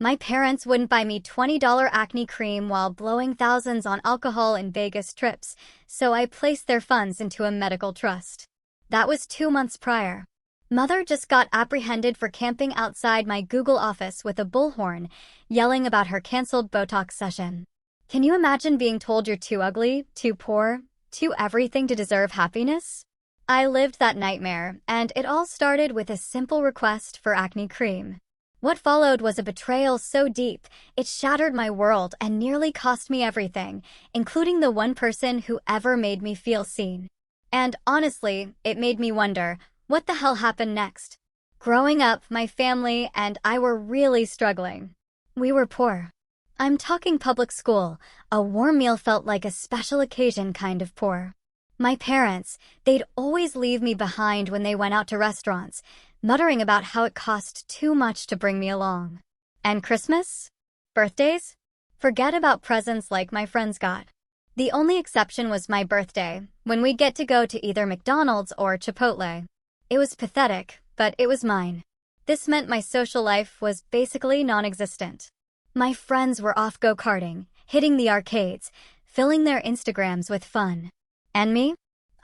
My parents wouldn't buy me $20 acne cream while blowing thousands on alcohol and Vegas trips, so I placed their funds into a medical trust. That was 2 months prior. Mother just got apprehended for camping outside my Google office with a bullhorn, yelling about her canceled Botox session. Can you imagine being told you're too ugly, too poor, too everything to deserve happiness? I lived that nightmare, and it all started with a simple request for acne cream. What followed was a betrayal so deep, it shattered my world and nearly cost me everything, including the one person who ever made me feel seen. And honestly, it made me wonder, what the hell happened next? Growing up, my family and I were really struggling. We were poor. I'm talking public school. A warm meal felt like a special occasion kind of poor. My parents, they'd always leave me behind when they went out to restaurants, muttering about how it cost too much to bring me along. And Christmas? Birthdays? Forget about presents like my friends got. The only exception was my birthday, when we'd get to go to either McDonald's or Chipotle. It was pathetic, but it was mine. This meant my social life was basically non-existent. My friends were off go-karting, hitting the arcades, filling their Instagrams with fun. And me?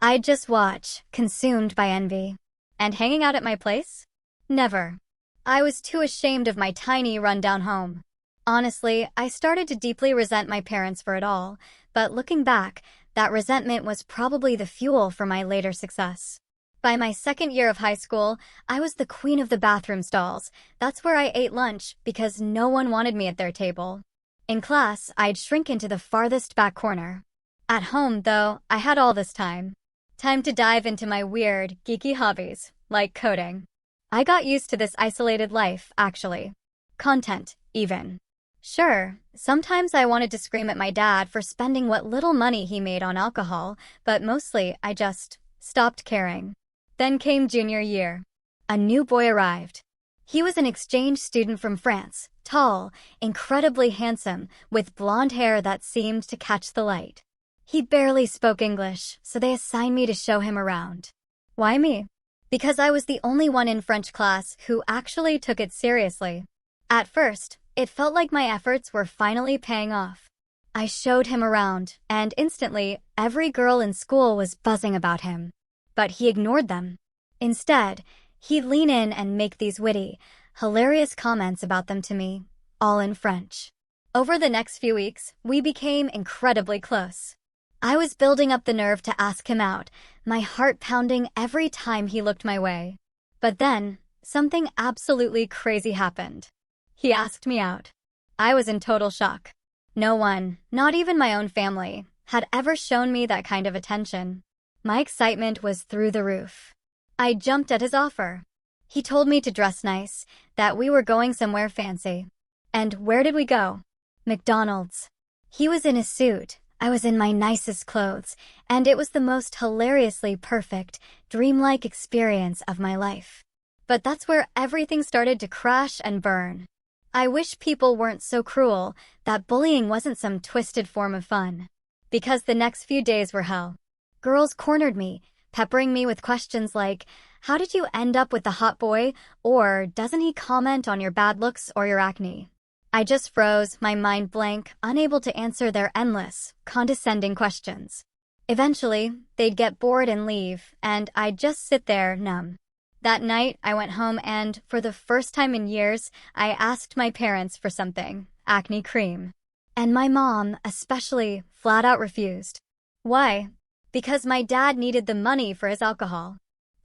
I'd just watch, consumed by envy. And hanging out at my place? Never. I was too ashamed of my tiny rundown home. Honestly, I started to deeply resent my parents for it all, but looking back, that resentment was probably the fuel for my later success. By my second year of high school, I was the queen of the bathroom stalls. That's where I ate lunch because no one wanted me at their table. In class, I'd shrink into the farthest back corner. At home, though, I had all this time. Time to dive into my weird, geeky hobbies, like coding. I got used to this isolated life, actually. Content, even. Sure, sometimes I wanted to scream at my dad for spending what little money he made on alcohol, but mostly I just stopped caring. Then came junior year. A new boy arrived. He was an exchange student from France, tall, incredibly handsome, with blonde hair that seemed to catch the light. He barely spoke English, so they assigned me to show him around. Why me? Because I was the only one in French class who actually took it seriously. At first, it felt like my efforts were finally paying off. I showed him around, and instantly, every girl in school was buzzing about him. But he ignored them. Instead, he'd lean in and make these witty, hilarious comments about them to me, all in French. Over the next few weeks, we became incredibly close. I was building up the nerve to ask him out, my heart pounding every time he looked my way. But then, something absolutely crazy happened. He asked me out. I was in total shock. No one, not even my own family, had ever shown me that kind of attention. My excitement was through the roof. I jumped at his offer. He told me to dress nice, that we were going somewhere fancy. And where did we go? McDonald's. He was in a suit. I was in my nicest clothes, and it was the most hilariously perfect, dreamlike experience of my life. But that's where everything started to crash and burn. I wish people weren't so cruel, that bullying wasn't some twisted form of fun. Because the next few days were hell. Girls cornered me, peppering me with questions like, "How did you end up with the hot boy?" or "Doesn't he comment on your bad looks or your acne?" I just froze, my mind blank, unable to answer their endless, condescending questions. Eventually, they'd get bored and leave, and I'd just sit there, numb. That night, I went home and, for the first time in years, I asked my parents for something, acne cream. And my mom, especially, flat out refused. Why? Because my dad needed the money for his alcohol.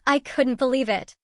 I couldn't believe it.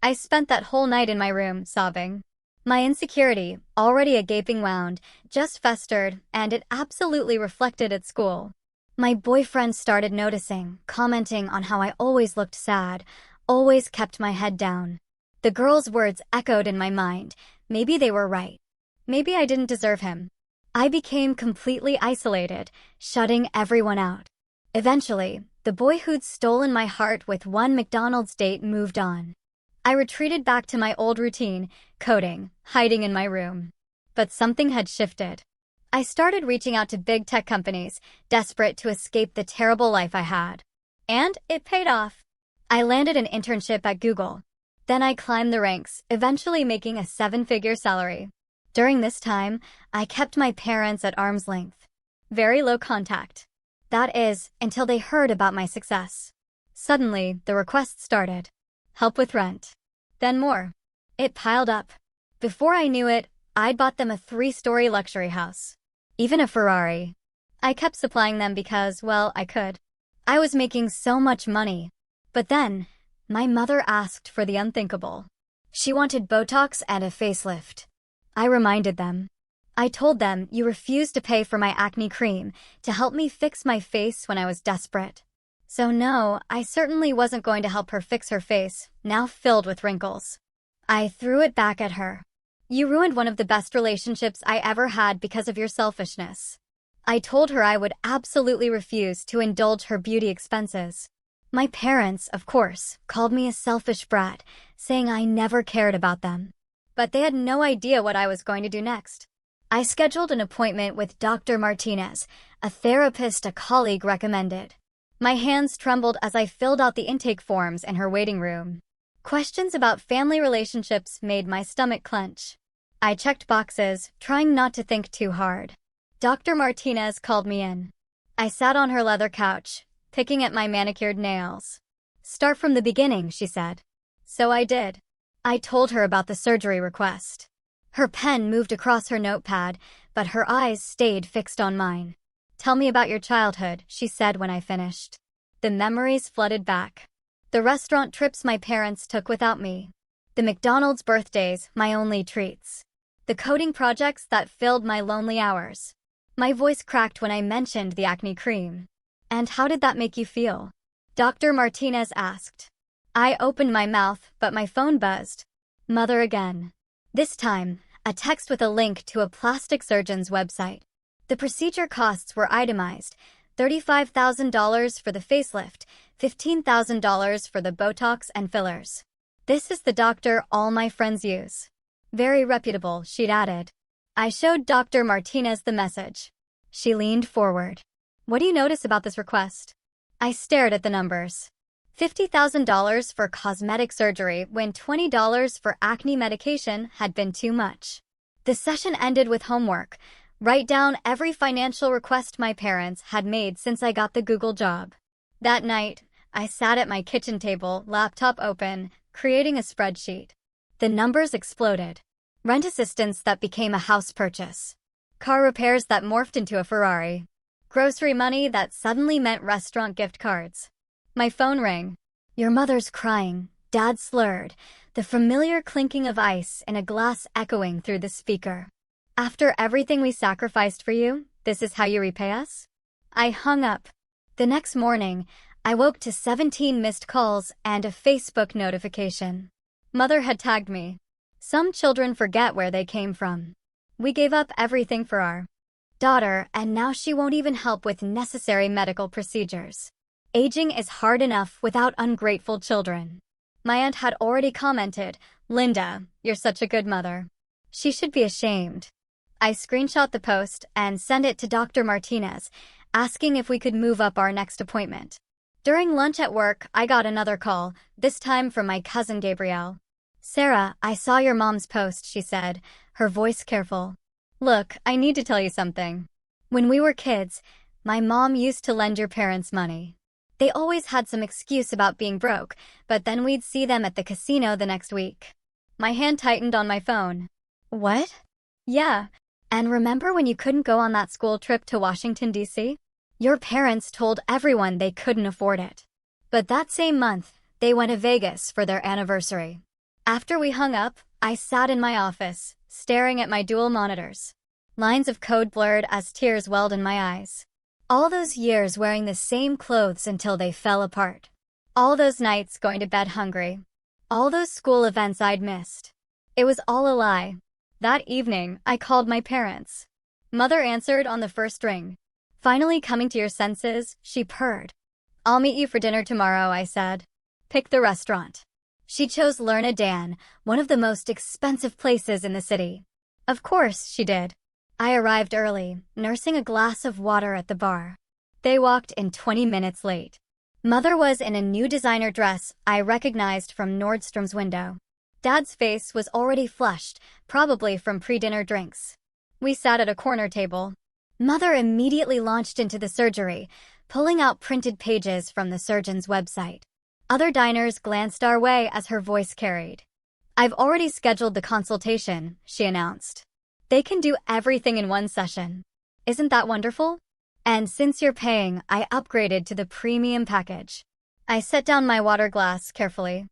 I spent that whole night in my room, sobbing. My insecurity, already a gaping wound, just festered, and it absolutely reflected at school. My boyfriend started noticing, commenting on how I always looked sad, always kept my head down. The girl's words echoed in my mind. Maybe they were right. Maybe I didn't deserve him. I became completely isolated, shutting everyone out. Eventually, the boy who'd stolen my heart with one McDonald's date moved on. I retreated back to my old routine, coding, hiding in my room. But something had shifted. I started reaching out to big tech companies, desperate to escape the terrible life I had. And it paid off. I landed an internship at Google. Then I climbed the ranks, eventually making a 7-figure salary. During this time, I kept my parents at arm's length. Very low contact. That is, until they heard about my success. Suddenly, the requests started. Help with rent. Then more. It piled up. Before I knew it, I'd bought them a 3-story luxury house. Even a Ferrari. I kept supplying them because, well, I could. I was making so much money. But then, my mother asked for the unthinkable. She wanted Botox and a facelift. I reminded them. I told them you refused to pay for my acne cream to help me fix my face when I was desperate. So no, I certainly wasn't going to help her fix her face, now filled with wrinkles. I threw it back at her. You ruined one of the best relationships I ever had because of your selfishness. I told her I would absolutely refuse to indulge her beauty expenses. My parents, of course, called me a selfish brat, saying I never cared about them. But they had no idea what I was going to do next. I scheduled an appointment with Dr. Martinez, a therapist a colleague recommended. My hands trembled as I filled out the intake forms in her waiting room. Questions about family relationships made my stomach clench. I checked boxes, trying not to think too hard. Dr. Martinez called me in. I sat on her leather couch, picking at my manicured nails. Start from the beginning, she said. So I did. I told her about the surgery request. Her pen moved across her notepad, but her eyes stayed fixed on mine. Tell me about your childhood, she said when I finished. The memories flooded back. The restaurant trips my parents took without me. The McDonald's birthdays, my only treats. The coding projects that filled my lonely hours. My voice cracked when I mentioned the acne cream. And how did that make you feel? Dr. Martinez asked. I opened my mouth, but my phone buzzed. Mother again. This time, a text with a link to a plastic surgeon's website. The procedure costs were itemized. $35,000 for the facelift, $15,000 for the Botox and fillers. This is the doctor all my friends use. Very reputable, she'd added. I showed Dr. Martinez the message. She leaned forward. What do you notice about this request? I stared at the numbers. $50,000 for cosmetic surgery when $20 for acne medication had been too much. The session ended with homework. Write down every financial request my parents had made since I got the Google job. That night, I sat at my kitchen table, laptop open, creating a spreadsheet. The numbers exploded. Rent assistance that became a house purchase. Car repairs that morphed into a Ferrari. Grocery money that suddenly meant restaurant gift cards. My phone rang. Your mother's crying, Dad slurred, the familiar clinking of ice in a glass echoing through the speaker. After everything we sacrificed for you, this is how you repay us? I hung up. The next morning, I woke to 17 missed calls and a Facebook notification. Mother had tagged me. Some children forget where they came from. We gave up everything for our daughter, and now she won't even help with necessary medical procedures. Aging is hard enough without ungrateful children. My aunt had already commented, Linda, you're such a good mother. She should be ashamed. I screenshot the post and sent it to Dr. Martinez, asking if we could move up our next appointment. During lunch at work, I got another call, this time from my cousin Gabrielle. Sarah, I saw your mom's post, she said, her voice careful. Look, I need to tell you something. When we were kids, my mom used to lend your parents money. They always had some excuse about being broke, but then we'd see them at the casino the next week. My hand tightened on my phone. What? Yeah. And remember when you couldn't go on that school trip to Washington, D.C.? Your parents told everyone they couldn't afford it. But that same month, they went to Vegas for their anniversary. After we hung up, I sat in my office, staring at my dual monitors. Lines of code blurred as tears welled in my eyes. All those years wearing the same clothes until they fell apart. All those nights going to bed hungry. All those school events I'd missed. It was all a lie. That evening, I called my parents. Mother answered on the first ring. Finally coming to your senses, she purred. I'll meet you for dinner tomorrow, I said. Pick the restaurant. She chose Lerna Dan, one of the most expensive places in the city. Of course, she did. I arrived early, nursing a glass of water at the bar. They walked in 20 minutes late. Mother was in a new designer dress I recognized from Nordstrom's window. Dad's face was already flushed, probably from pre-dinner drinks. We sat at a corner table. Mother immediately launched into the surgery, pulling out printed pages from the surgeon's website. Other diners glanced our way as her voice carried. "I've already scheduled the consultation," she announced. "They can do everything in one session. Isn't that wonderful? And since you're paying, I upgraded to the premium package." I set down my water glass carefully.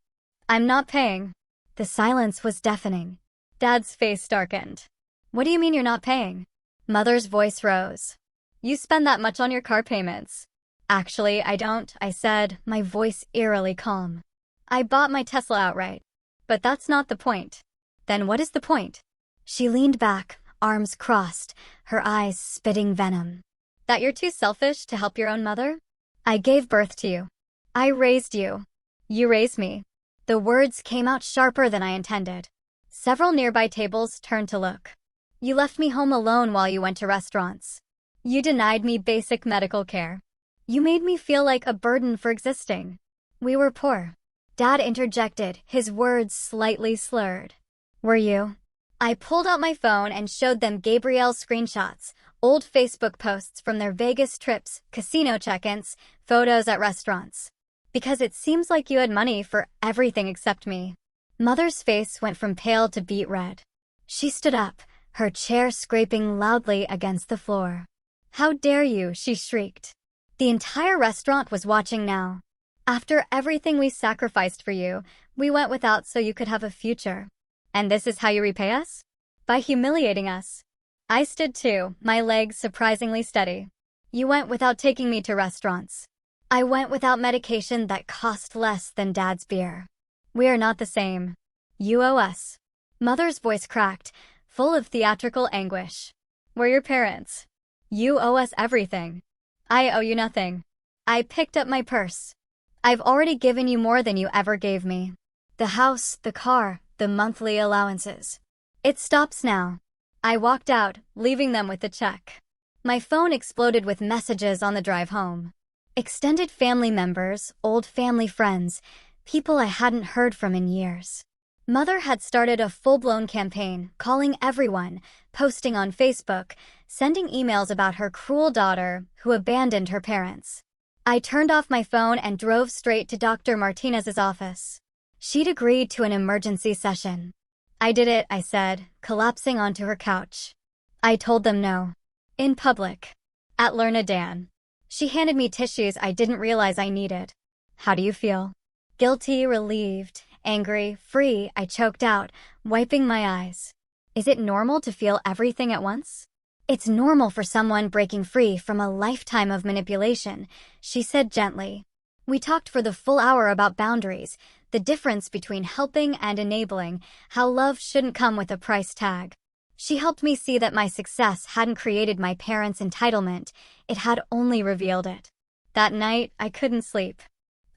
"I'm not paying." The silence was deafening. Dad's face darkened. "What do you mean you're not paying?" Mother's voice rose. "You spend that much on your car payments." "Actually, I don't," I said, my voice eerily calm. "I bought my Tesla outright. But that's not the point." "Then what is the point?" She leaned back, arms crossed, her eyes spitting venom. "That you're too selfish to help your own mother? I gave birth to you. I raised you. You raised me." The words came out sharper than I intended. Several nearby tables turned to look. "You left me home alone while you went to restaurants. You denied me basic medical care. You made me feel like a burden for existing. We were poor." Dad interjected, his words slightly slurred. "Were you?" I pulled out my phone and showed them Gabrielle's screenshots, old Facebook posts from their Vegas trips, casino check-ins, photos at restaurants. "Because it seems like you had money for everything except me." Mother's face went from pale to beet red. She stood up, her chair scraping loudly against the floor. "How dare you?" she shrieked. "The entire restaurant was watching now. After everything we sacrificed for you, we went without so you could have a future. And this is how you repay us? By humiliating us." I stood too, my legs surprisingly steady. "You went without taking me to restaurants. I went without medication that cost less than Dad's beer. We are not the same. You owe us." Mother's voice cracked, full of theatrical anguish. "We're your parents. You owe us everything. I owe you nothing." I picked up my purse. "I've already given you more than you ever gave me. The house, the car, the monthly allowances. It stops now." I walked out, leaving them with the check. My phone exploded with messages on the drive home. Extended family members, old family friends, people I hadn't heard from in years. Mother had started a full-blown campaign, calling everyone, posting on Facebook, sending emails about her cruel daughter who abandoned her parents. I turned off my phone and drove straight to Dr. Martinez's office. She'd agreed to an emergency session. "I did it," I said, collapsing onto her couch. I told them no. In public. At Lerna Dan. She handed me tissues I didn't realize I needed. "How do you feel?" "Guilty, relieved, angry, free," I choked out, wiping my eyes. "Is it normal to feel everything at once?" "It's normal for someone breaking free from a lifetime of manipulation," she said gently. We talked for the full hour about boundaries, the difference between helping and enabling, how love shouldn't come with a price tag. She helped me see that my success hadn't created my parents' entitlement, it had only revealed it. That night, I couldn't sleep.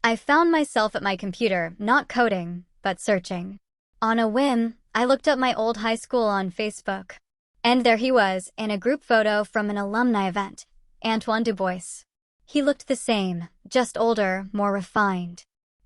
I found myself at my computer, not coding, but searching. On a whim, I looked up my old high school on Facebook. And there he was, in a group photo from an alumni event, Antoine Dubois. He looked the same, just older, more refined.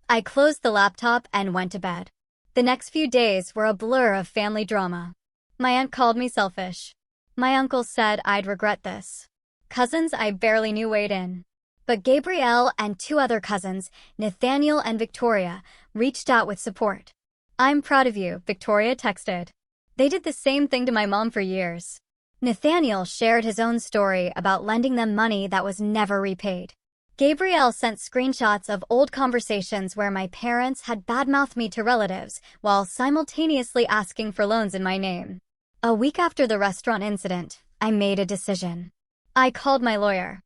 I closed the laptop and went to bed. The next few days were a blur of family drama. My aunt called me selfish. My uncle said I'd regret this. Cousins I barely knew weighed in. But Gabrielle and two other cousins, Nathaniel and Victoria, reached out with support. "I'm proud of you," Victoria texted. They did the same thing to my mom for years. Nathaniel shared his own story about lending them money that was never repaid. Gabrielle sent screenshots of old conversations where my parents had badmouthed me to relatives while simultaneously asking for loans in my name. A week after the restaurant incident, I made a decision. I called my lawyer.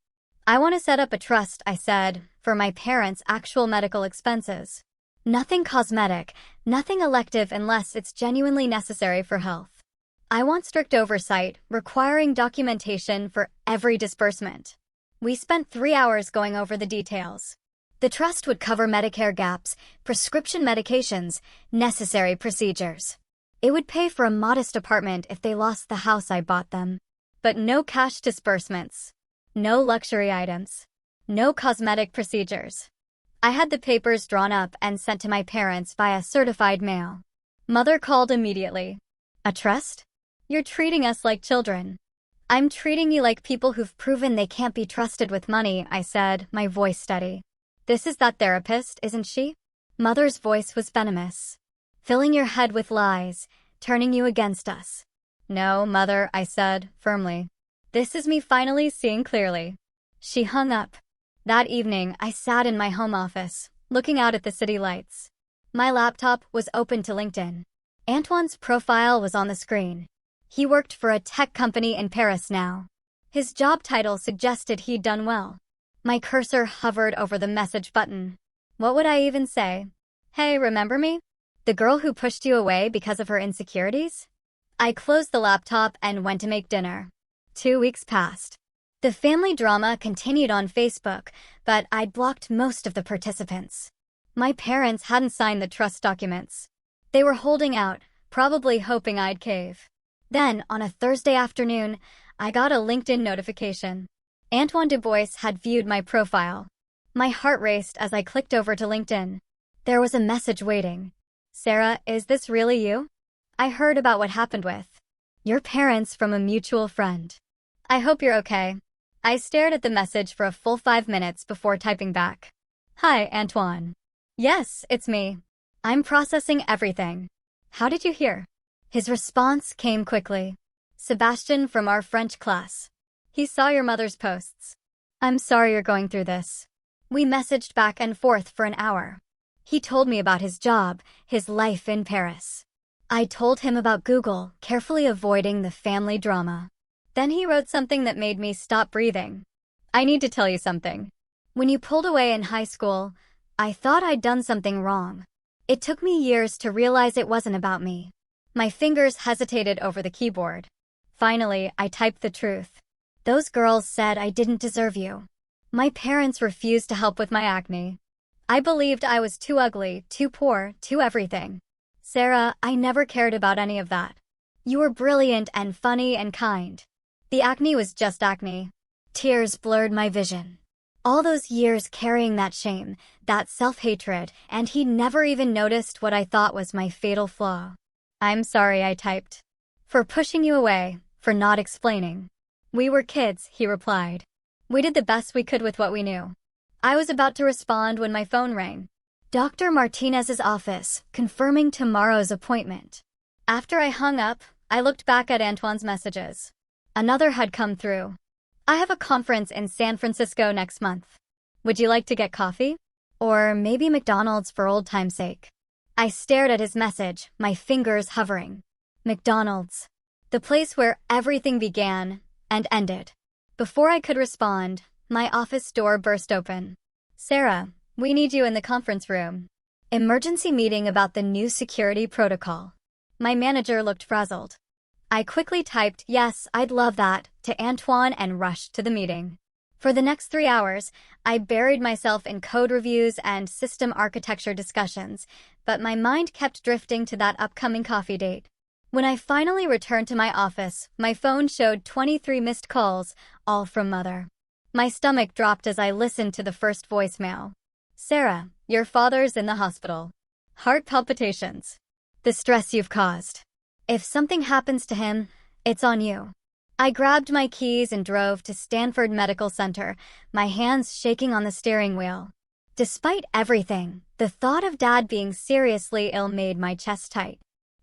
"I want to set up a trust," I said, "for my parents' actual medical expenses. Nothing cosmetic, nothing elective unless it's genuinely necessary for health. I want strict oversight, requiring documentation for every disbursement." We spent 3 hours going over the details. The trust would cover Medicare gaps, prescription medications, necessary procedures. It would pay for a modest apartment if they lost the house I bought them. But no cash disbursements. No luxury items. No cosmetic procedures. I had the papers drawn up and sent to my parents via certified mail. Mother called immediately. A trust? You're treating us like children. I'm treating you like people who've proven they can't be trusted with money, I said, my voice steady. This is that therapist, isn't she? Mother's voice was venomous. Filling your head with lies, turning you against us. No, Mother, I said, firmly. This is me finally seeing clearly. She hung up. That evening, I sat in my home office, looking out at the city lights. My laptop was open to LinkedIn. Antoine's profile was on the screen. He worked for a tech company in Paris now. His job title suggested he'd done well. My cursor hovered over the message button. What would I even say? Hey, remember me? The girl who pushed you away because of her insecurities? I closed the laptop and went to make dinner. 2 weeks passed. The family drama continued on Facebook, but I'd blocked most of the participants. My parents hadn't signed the trust documents. They were holding out, probably hoping I'd cave. Then, on a Thursday afternoon, I got a LinkedIn notification. Antoine Dubois had viewed my profile. My heart raced as I clicked over to LinkedIn. There was a message waiting. Sarah, is this really you? I heard about what happened with your parents from a mutual friend. I hope you're okay. I stared at the message for a full 5 minutes before typing back. Hi, Antoine. Yes, it's me. I'm processing everything. How did you hear? His response came quickly. Sebastian from our French class. He saw your mother's posts. I'm sorry you're going through this. We messaged back and forth for an hour. He told me about his job, his life in Paris. I told him about Google, carefully avoiding the family drama. Then he wrote something that made me stop breathing. I need to tell you something. When you pulled away in high school, I thought I'd done something wrong. It took me years to realize it wasn't about me. My fingers hesitated over the keyboard. Finally, I typed the truth. Those girls said I didn't deserve you. My parents refused to help with my acne. I believed I was too ugly, too poor, too everything. Sarah, I never cared about any of that. You were brilliant and funny and kind. The acne was just acne. Tears blurred my vision. All those years carrying that shame, that self-hatred, and he never even noticed what I thought was my fatal flaw. I'm sorry, I typed. For pushing you away, for not explaining. We were kids, he replied. We did the best we could with what we knew. I was about to respond when my phone rang. Dr. Martinez's office, confirming tomorrow's appointment. After I hung up, I looked back at Antoine's messages. Another had come through. I have a conference in San Francisco next month. Would you like to get coffee? Or maybe McDonald's for old time's sake. I stared at his message, my fingers hovering. McDonald's. The place where everything began and ended. Before I could respond, my office door burst open. Sarah, we need you in the conference room. Emergency meeting about the new security protocol. My manager looked frazzled. I quickly typed, yes, I'd love that, to Antoine and rushed to the meeting. For the next 3 hours, I buried myself in code reviews and system architecture discussions, but my mind kept drifting to that upcoming coffee date. When I finally returned to my office, my phone showed 23 missed calls, all from Mother. My stomach dropped as I listened to the first voicemail. Sarah, your father's in the hospital. Heart palpitations. The stress you've caused. If something happens to him, it's on you. I grabbed my keys and drove to Stanford Medical Center, my hands shaking on the steering wheel. Despite everything, the thought of Dad being seriously ill made my chest tight.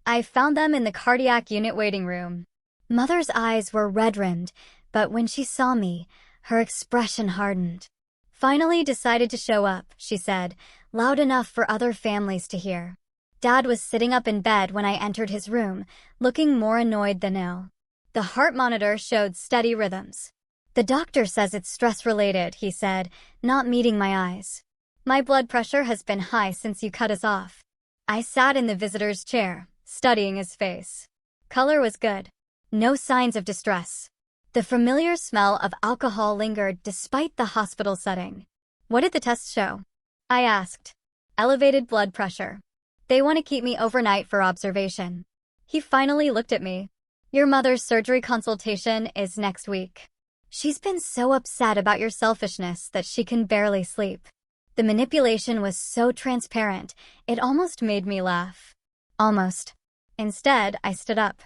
I found them in the cardiac unit waiting room. Mother's eyes were red-rimmed, but when she saw me, her expression hardened. Finally decided to show up, she said, loud enough for other families to hear. Dad was sitting up in bed when I entered his room, looking more annoyed than ill. The heart monitor showed steady rhythms. The doctor says it's stress-related, he said, not meeting my eyes. My blood pressure has been high since you cut us off. I sat in the visitor's chair, studying his face. Color was good. No signs of distress. The familiar smell of alcohol lingered despite the hospital setting. What did the tests show? I asked. Elevated blood pressure. They want to keep me overnight for observation. He finally looked at me. Your mother's surgery consultation is next week. She's been so upset about your selfishness that she can barely sleep. The manipulation was so transparent, it almost made me laugh. Almost. Instead, I stood up.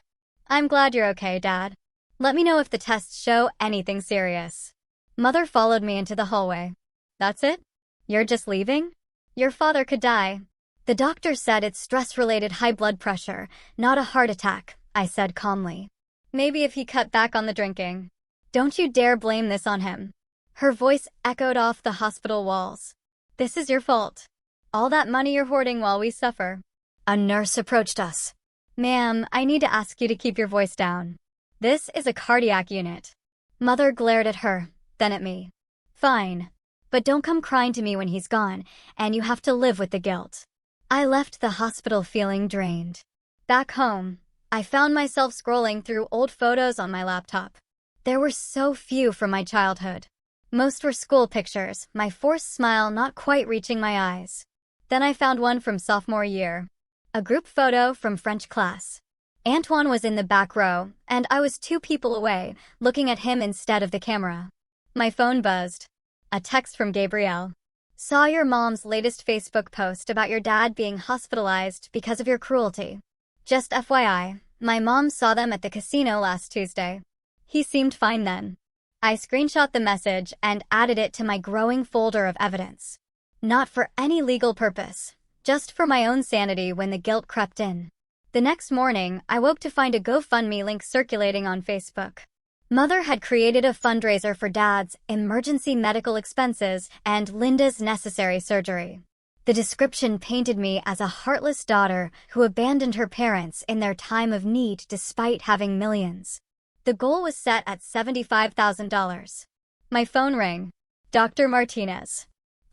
I'm glad you're okay, Dad. Let me know if the tests show anything serious. Mother followed me into the hallway. That's it? You're just leaving? Your father could die. The doctor said it's stress-related high blood pressure, not a heart attack, I said calmly. Maybe if he cut back on the drinking. Don't you dare blame this on him. Her voice echoed off the hospital walls. This is your fault. All that money you're hoarding while we suffer. A nurse approached us. Ma'am, I need to ask you to keep your voice down. This is a cardiac unit. Mother glared at her, then at me. Fine. But don't come crying to me when he's gone, and you have to live with the guilt. I left the hospital feeling drained. Back home, I found myself scrolling through old photos on my laptop. There were so few from my childhood. Most were school pictures, my forced smile not quite reaching my eyes. Then I found one from sophomore year. A group photo from French class. Antoine was in the back row, and I was 2 people away, looking at him instead of the camera. My phone buzzed. A text from Gabrielle. Saw your mom's latest Facebook post about your dad being hospitalized because of your cruelty. Just FYI, my mom saw them at the casino last Tuesday. He seemed fine then. I screenshot the message and added it to my growing folder of evidence. Not for any legal purpose, just for my own sanity when the guilt crept in. The next morning, I woke to find a GoFundMe link circulating on Facebook. Mother had created a fundraiser for Dad's emergency medical expenses and Linda's necessary surgery. The description painted me as a heartless daughter who abandoned her parents in their time of need despite having millions. The goal was set at $75,000. My phone rang. Dr. Martinez.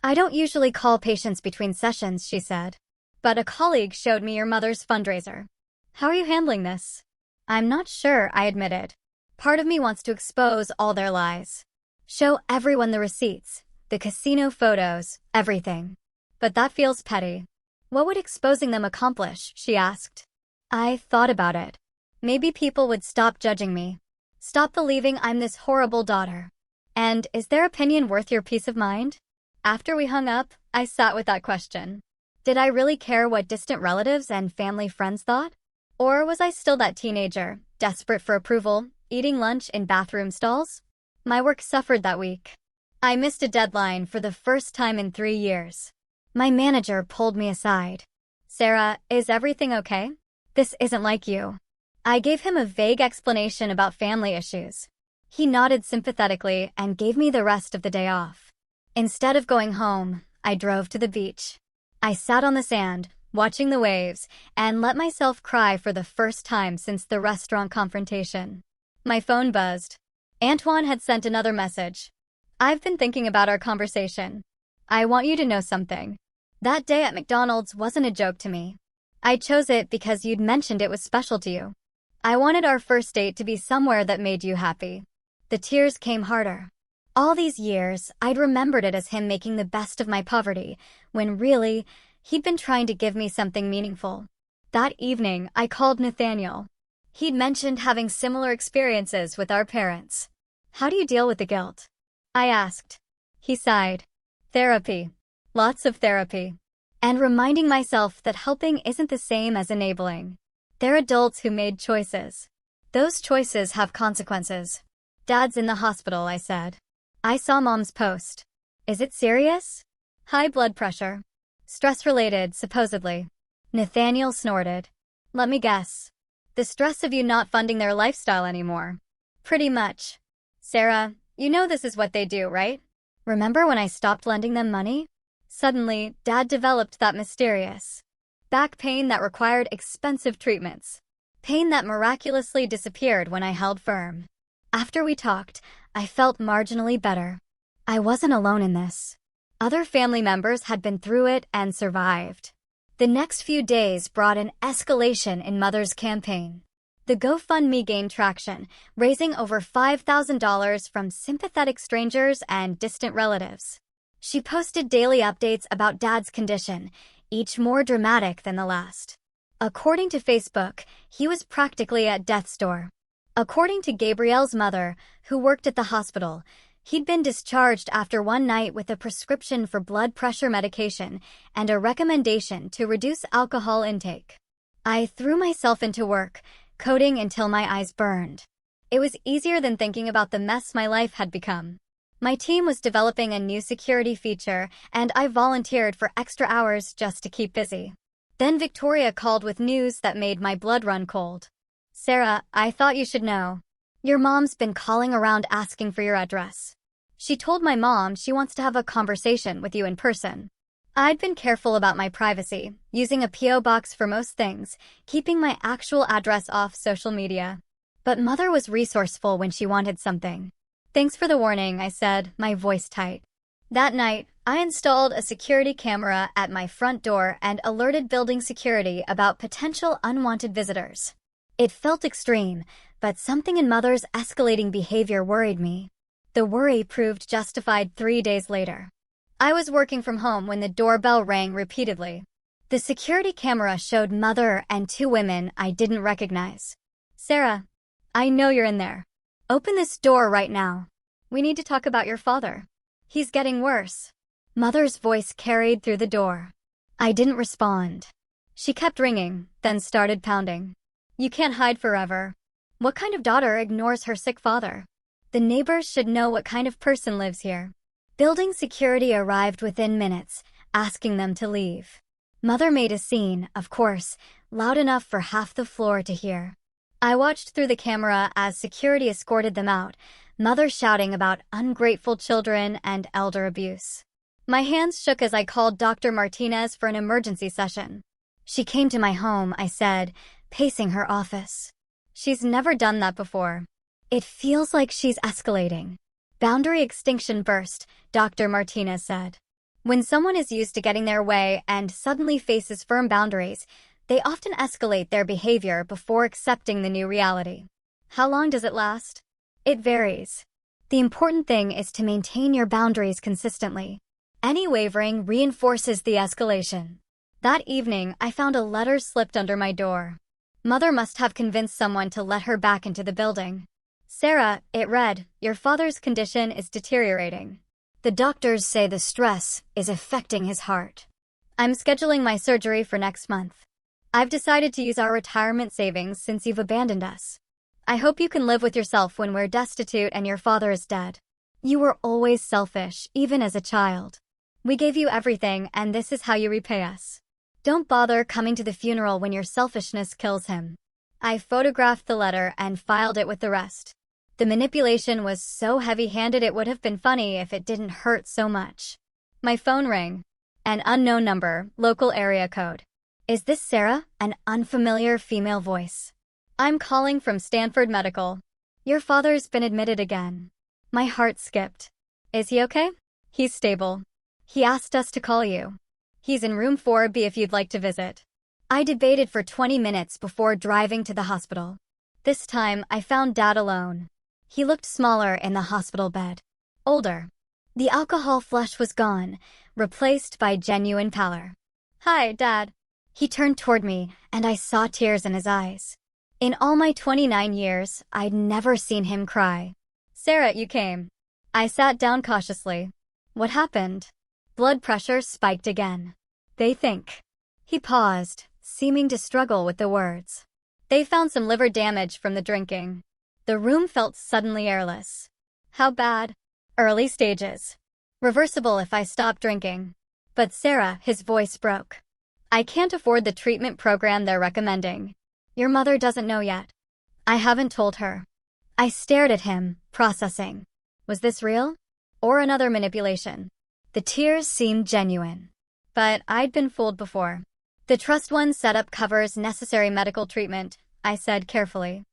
I don't usually call patients between sessions, she said. But a colleague showed me your mother's fundraiser. How are you handling this? I'm not sure, I admitted. Part of me wants to expose all their lies. Show everyone the receipts, the casino photos, everything. But that feels petty. What would exposing them accomplish? She asked. I thought about it. Maybe people would stop judging me. Stop believing I'm this horrible daughter. And is their opinion worth your peace of mind? After we hung up, I sat with that question. Did I really care what distant relatives and family friends thought? Or was I still that teenager, desperate for approval, eating lunch in bathroom stalls? My work suffered that week. I missed a deadline for the first time in 3 years. My manager pulled me aside. Sarah, is everything okay? This isn't like you. I gave him a vague explanation about family issues. He nodded sympathetically and gave me the rest of the day off. Instead of going home, I drove to the beach. I sat on the sand, watching the waves, and let myself cry for the first time since the restaurant confrontation. My phone buzzed. Antoine had sent another message. I've been thinking about our conversation. I want you to know something. That day at McDonald's wasn't a joke to me. I chose it because you'd mentioned it was special to you. I wanted our first date to be somewhere that made you happy. The tears came harder. All these years, I'd remembered it as him making the best of my poverty, when really, he'd been trying to give me something meaningful. That evening, I called Nathaniel. He'd mentioned having similar experiences with our parents. How do you deal with the guilt? I asked. He sighed. Therapy. Lots of therapy. And reminding myself that helping isn't the same as enabling. They're adults who made choices. Those choices have consequences. Dad's in the hospital, I said. I saw Mom's post. Is it serious? High blood pressure. Stress-related, supposedly. Nathaniel snorted. Let me guess. The stress of you not funding their lifestyle anymore. Pretty much. Sarah, you know this is what they do, right? Remember when I stopped lending them money? Suddenly, Dad developed that mysterious back pain that required expensive treatments. Pain that miraculously disappeared when I held firm. After we talked, I felt marginally better. I wasn't alone in this. Other family members had been through it and survived. The next few days brought an escalation in Mother's campaign. The GoFundMe gained traction, raising over $5,000 from sympathetic strangers and distant relatives. She posted daily updates about Dad's condition, each more dramatic than the last. According to Facebook, he was practically at death's door. According to Gabrielle's mother, who worked at the hospital, he'd been discharged after one night with a prescription for blood pressure medication and a recommendation to reduce alcohol intake. I threw myself into work, coding until my eyes burned. It was easier than thinking about the mess my life had become. My team was developing a new security feature, and I volunteered for extra hours just to keep busy. Then Victoria called with news that made my blood run cold. "Sarah, I thought you should know. Your mom's been calling around asking for your address. She told my mom she wants to have a conversation with you in person." I'd been careful about my privacy, using a P.O. box for most things, keeping my actual address off social media. But Mother was resourceful when she wanted something. "Thanks for the warning," I said, my voice tight. That night, I installed a security camera at my front door and alerted building security about potential unwanted visitors. It felt extreme, but something in Mother's escalating behavior worried me. The worry proved justified 3 days later. I was working from home when the doorbell rang repeatedly. The security camera showed Mother and 2 women I didn't recognize. "Sarah, I know you're in there. Open this door right now. We need to talk about your father. He's getting worse." Mother's voice carried through the door. I didn't respond. She kept ringing, then started pounding. "You can't hide forever. What kind of daughter ignores her sick father? The neighbors should know what kind of person lives here." Building security arrived within minutes, asking them to leave. Mother made a scene, of course, loud enough for half the floor to hear. I watched through the camera as security escorted them out, Mother shouting about ungrateful children and elder abuse. My hands shook as I called Dr. Martinez for an emergency session. "She came to my home," I said, pacing her office. "She's never done that before. It feels like she's escalating." "Boundary extinction burst," Dr. Martinez said. "When someone is used to getting their way and suddenly faces firm boundaries, they often escalate their behavior before accepting the new reality." "How long does it last?" "It varies. The important thing is to maintain your boundaries consistently. Any wavering reinforces the escalation." That evening, I found a letter slipped under my door. Mother must have convinced someone to let her back into the building. "Sarah," it read, "your father's condition is deteriorating. The doctors say the stress is affecting his heart. I'm scheduling my surgery for next month. I've decided to use our retirement savings since you've abandoned us. I hope you can live with yourself when we're destitute and your father is dead. You were always selfish, even as a child. We gave you everything, and this is how you repay us. Don't bother coming to the funeral when your selfishness kills him." I photographed the letter and filed it with the rest. The manipulation was so heavy-handed it would have been funny if it didn't hurt so much. My phone rang. An unknown number, local area code. "Is this Sarah?" An unfamiliar female voice. "I'm calling from Stanford Medical. Your father's been admitted again." My heart skipped. "Is he okay?" "He's stable. He asked us to call you. He's in room 4B if you'd like to visit." I debated for 20 minutes before driving to the hospital. This time, I found Dad alone. He looked smaller in the hospital bed. Older. The alcohol flush was gone, replaced by genuine pallor. "Hi, Dad." He turned toward me, and I saw tears in his eyes. In all my 29 years, I'd never seen him cry. "Sarah, you came." I sat down cautiously. "What happened?" Blood pressure spiked again. "They think." He paused, seeming to struggle with the words. "They found some liver damage from the drinking." The room felt suddenly airless. "How bad?" "Early stages. Reversible if I stop drinking." "But Sarah," his voice broke. "I can't afford the treatment program they're recommending. Your mother doesn't know yet." "I haven't told her." I stared at him, processing. Was this real? Or another manipulation? The tears seemed genuine. But I'd been fooled before. "The Trust One setup covers necessary medical treatment," I said carefully.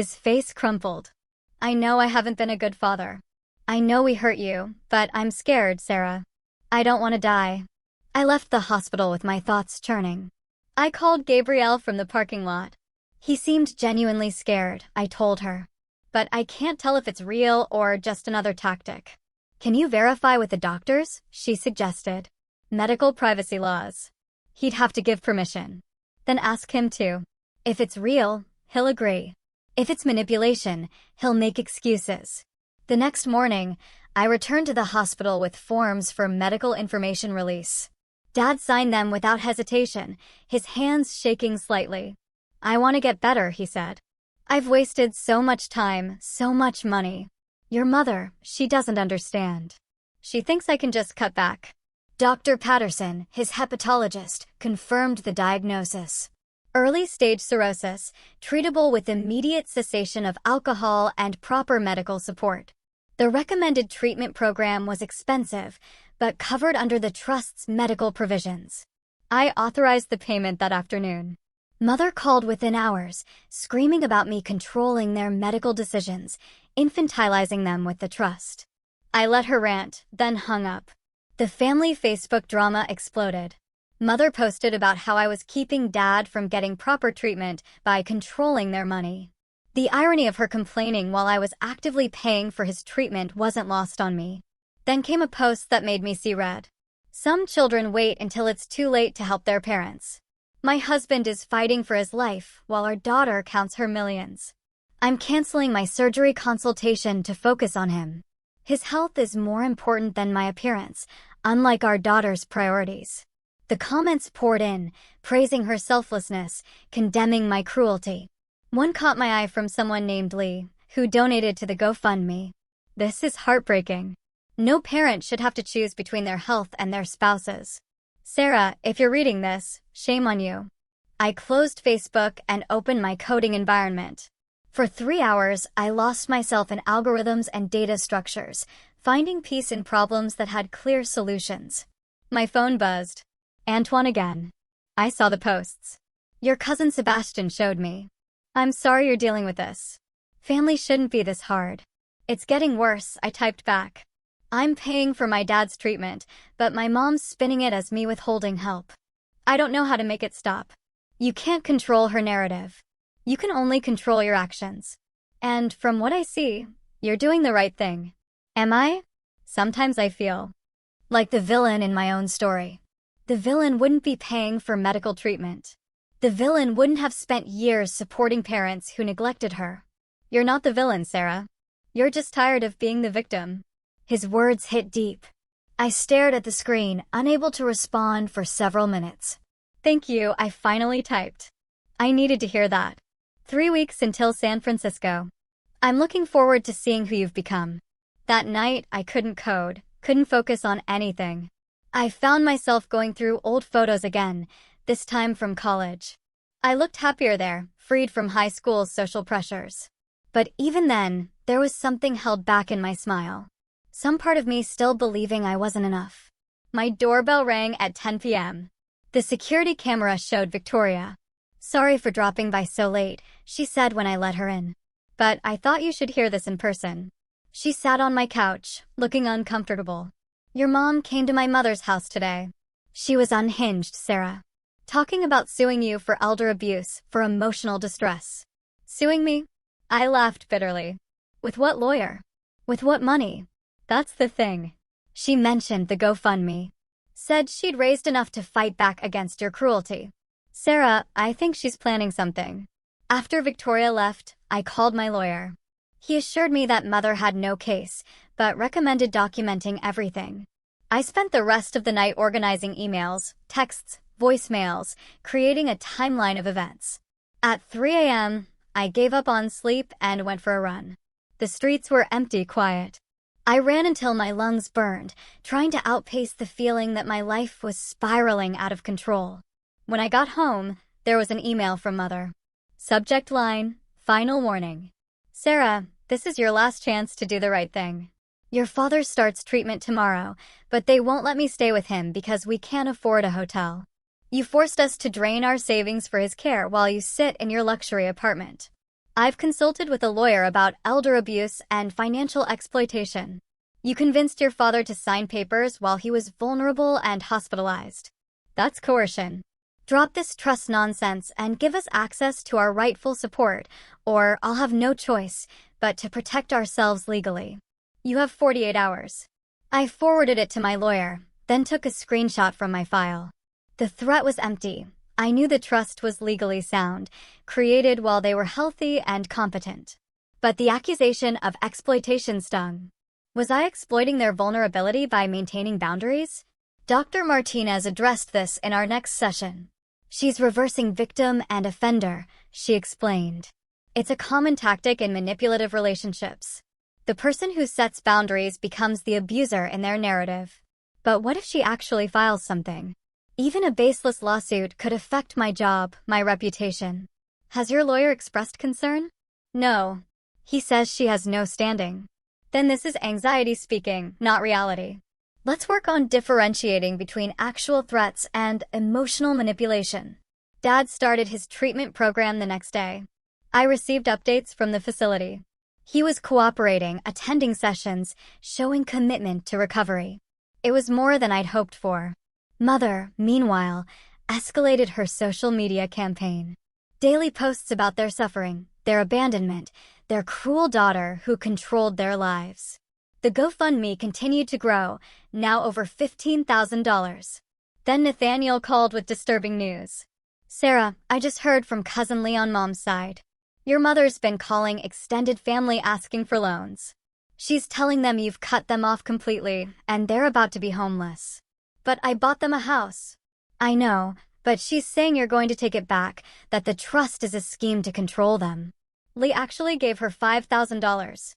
His face crumpled. "I know I haven't been a good father. I know we hurt you, but I'm scared, Sarah. I don't want to die." I left the hospital with my thoughts churning. I called Gabrielle from the parking lot. "He seemed genuinely scared," I told her. "But I can't tell if it's real or just another tactic." "Can you verify with the doctors?" she suggested. "Medical privacy laws. He'd have to give permission." "Then ask him to. If it's real, he'll agree. If it's manipulation, he'll make excuses." The next morning, I returned to the hospital with forms for medical information release. Dad signed them without hesitation, his hands shaking slightly. I want to get better, he said. I've wasted so much time, so much money. Your mother, she doesn't understand. She thinks I can just cut back. Dr. Patterson, his hepatologist, confirmed the diagnosis. Early-stage cirrhosis, treatable with immediate cessation of alcohol and proper medical support. The recommended treatment program was expensive, but covered under the trust's medical provisions. I authorized the payment that afternoon. Mother called within hours, screaming about me controlling their medical decisions, infantilizing them with the trust. I let her rant, then hung up. The family Facebook drama exploded. Mother posted about how I was keeping Dad from getting proper treatment by controlling their money. The irony of her complaining while I was actively paying for his treatment wasn't lost on me. Then came a post that made me see red. Some children wait until it's too late to help their parents. My husband is fighting for his life while our daughter counts her millions. I'm canceling my surgery consultation to focus on him. His health is more important than my appearance, unlike our daughter's priorities. The comments poured in, praising her selflessness, condemning my cruelty. One caught my eye from someone named Lee, who donated to the GoFundMe. This is heartbreaking. No parent should have to choose between their health and their spouse's. Sarah, if you're reading this, shame on you. I closed Facebook and opened my coding environment. For 3 hours, I lost myself in algorithms and data structures, finding peace in problems that had clear solutions. My phone buzzed. Antoine again. I saw the posts. Your cousin Sebastian showed me. I'm sorry you're dealing with this. Family shouldn't be this hard. It's getting worse, I typed back. I'm paying for my dad's treatment, but my mom's spinning it as me withholding help. I don't know how to make it stop. You can't control her narrative. You can only control your actions. And from what I see, you're doing the right thing. Am I? Sometimes I feel like the villain in my own story. The villain wouldn't be paying for medical treatment. The villain wouldn't have spent years supporting parents who neglected her. You're not the villain, Sarah. You're just tired of being the victim. His words hit deep. I stared at the screen, unable to respond for several minutes. Thank you, I finally typed. I needed to hear that. 3 weeks until San Francisco. I'm looking forward to seeing who you've become. That night, I couldn't code, couldn't focus on anything. I found myself going through old photos again, this time from college. I looked happier there, freed from high school's social pressures. But even then, there was something held back in my smile. Some part of me still believing I wasn't enough. My doorbell rang at 10 p.m. The security camera showed Victoria. Sorry for dropping by so late, she said when I let her in. But I thought you should hear this in person. She sat on my couch, looking uncomfortable. Your mom came to my mother's house today. She was unhinged, Sarah. Talking about suing you for elder abuse, for emotional distress. Suing me? I laughed bitterly. With what lawyer? With what money? That's the thing. She mentioned the GoFundMe. Said she'd raised enough to fight back against your cruelty. Sarah, I think she's planning something. After Victoria left, I called my lawyer. He assured me that Mother had no case, but recommended documenting everything. I spent the rest of the night organizing emails, texts, voicemails, creating a timeline of events. At 3 a.m., I gave up on sleep and went for a run. The streets were empty, quiet. I ran until my lungs burned, trying to outpace the feeling that my life was spiraling out of control. When I got home, there was an email from Mother. Subject line, final warning. Sarah, this is your last chance to do the right thing. Your father starts treatment tomorrow, but they won't let me stay with him because we can't afford a hotel. You forced us to drain our savings for his care while you sit in your luxury apartment. I've consulted with a lawyer about elder abuse and financial exploitation. You convinced your father to sign papers while he was vulnerable and hospitalized. That's coercion. Drop this trust nonsense and give us access to our rightful support, or I'll have no choice but to protect ourselves legally. You have 48 hours. I forwarded it to my lawyer, then took a screenshot from my file. The threat was empty. I knew the trust was legally sound, created while they were healthy and competent. But the accusation of exploitation stung. Was I exploiting their vulnerability by maintaining boundaries? Dr. Martinez addressed this in our next session. She's reversing victim and offender, she explained. It's a common tactic in manipulative relationships. The person who sets boundaries becomes the abuser in their narrative. But what if she actually files something? Even a baseless lawsuit could affect my job, my reputation. Has your lawyer expressed concern? No. He says she has no standing. Then this is anxiety speaking, not reality. Let's work on differentiating between actual threats and emotional manipulation. Dad started his treatment program the next day. I received updates from the facility. He was cooperating, attending sessions, showing commitment to recovery. It was more than I'd hoped for. Mother, meanwhile, escalated her social media campaign. Daily posts about their suffering, their abandonment, their cruel daughter who controlled their lives. The GoFundMe continued to grow, now over $15,000. Then Nathaniel called with disturbing news. Sarah, I just heard from Cousin Lee on Mom's side. Your mother's been calling extended family asking for loans. She's telling them you've cut them off completely, and they're about to be homeless. But I bought them a house. I know, but she's saying you're going to take it back, that the trust is a scheme to control them. Lee actually gave her $5,000.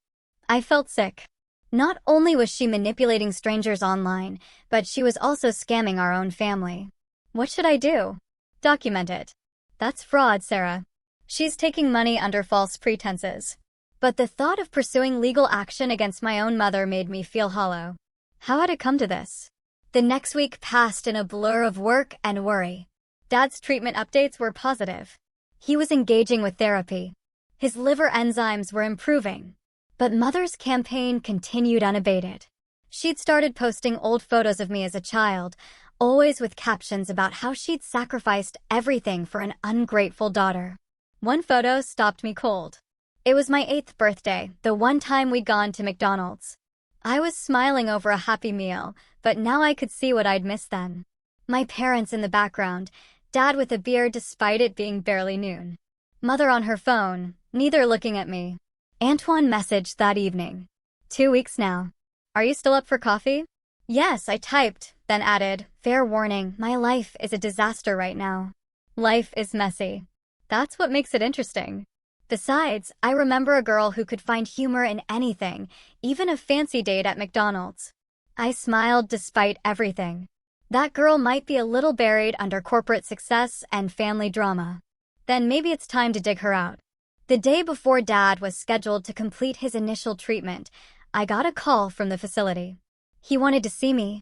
I felt sick. Not only was she manipulating strangers online, but she was also scamming our own family. What should I do? Document it. That's fraud, Sarah. She's taking money under false pretenses. But the thought of pursuing legal action against my own mother made me feel hollow. How had it come to this? The next week passed in a blur of work and worry. Dad's treatment updates were positive. He was engaging with therapy. His liver enzymes were improving. But Mother's campaign continued unabated. She'd started posting old photos of me as a child, always with captions about how she'd sacrificed everything for an ungrateful daughter. One photo stopped me cold. It was my 8th birthday, the one time we'd gone to McDonald's. I was smiling over a happy meal, but now I could see what I'd missed then. My parents in the background, Dad with a beard despite it being barely noon. Mother on her phone, neither looking at me. Antoine messaged that evening. 2 weeks now. Are you still up for coffee? Yes, I typed, then added, fair warning, my life is a disaster right now. Life is messy. That's what makes it interesting. Besides, I remember a girl who could find humor in anything, even a fancy date at McDonald's. I smiled despite everything. That girl might be a little buried under corporate success and family drama. Then maybe it's time to dig her out. The day before Dad was scheduled to complete his initial treatment, I got a call from the facility. He wanted to see me.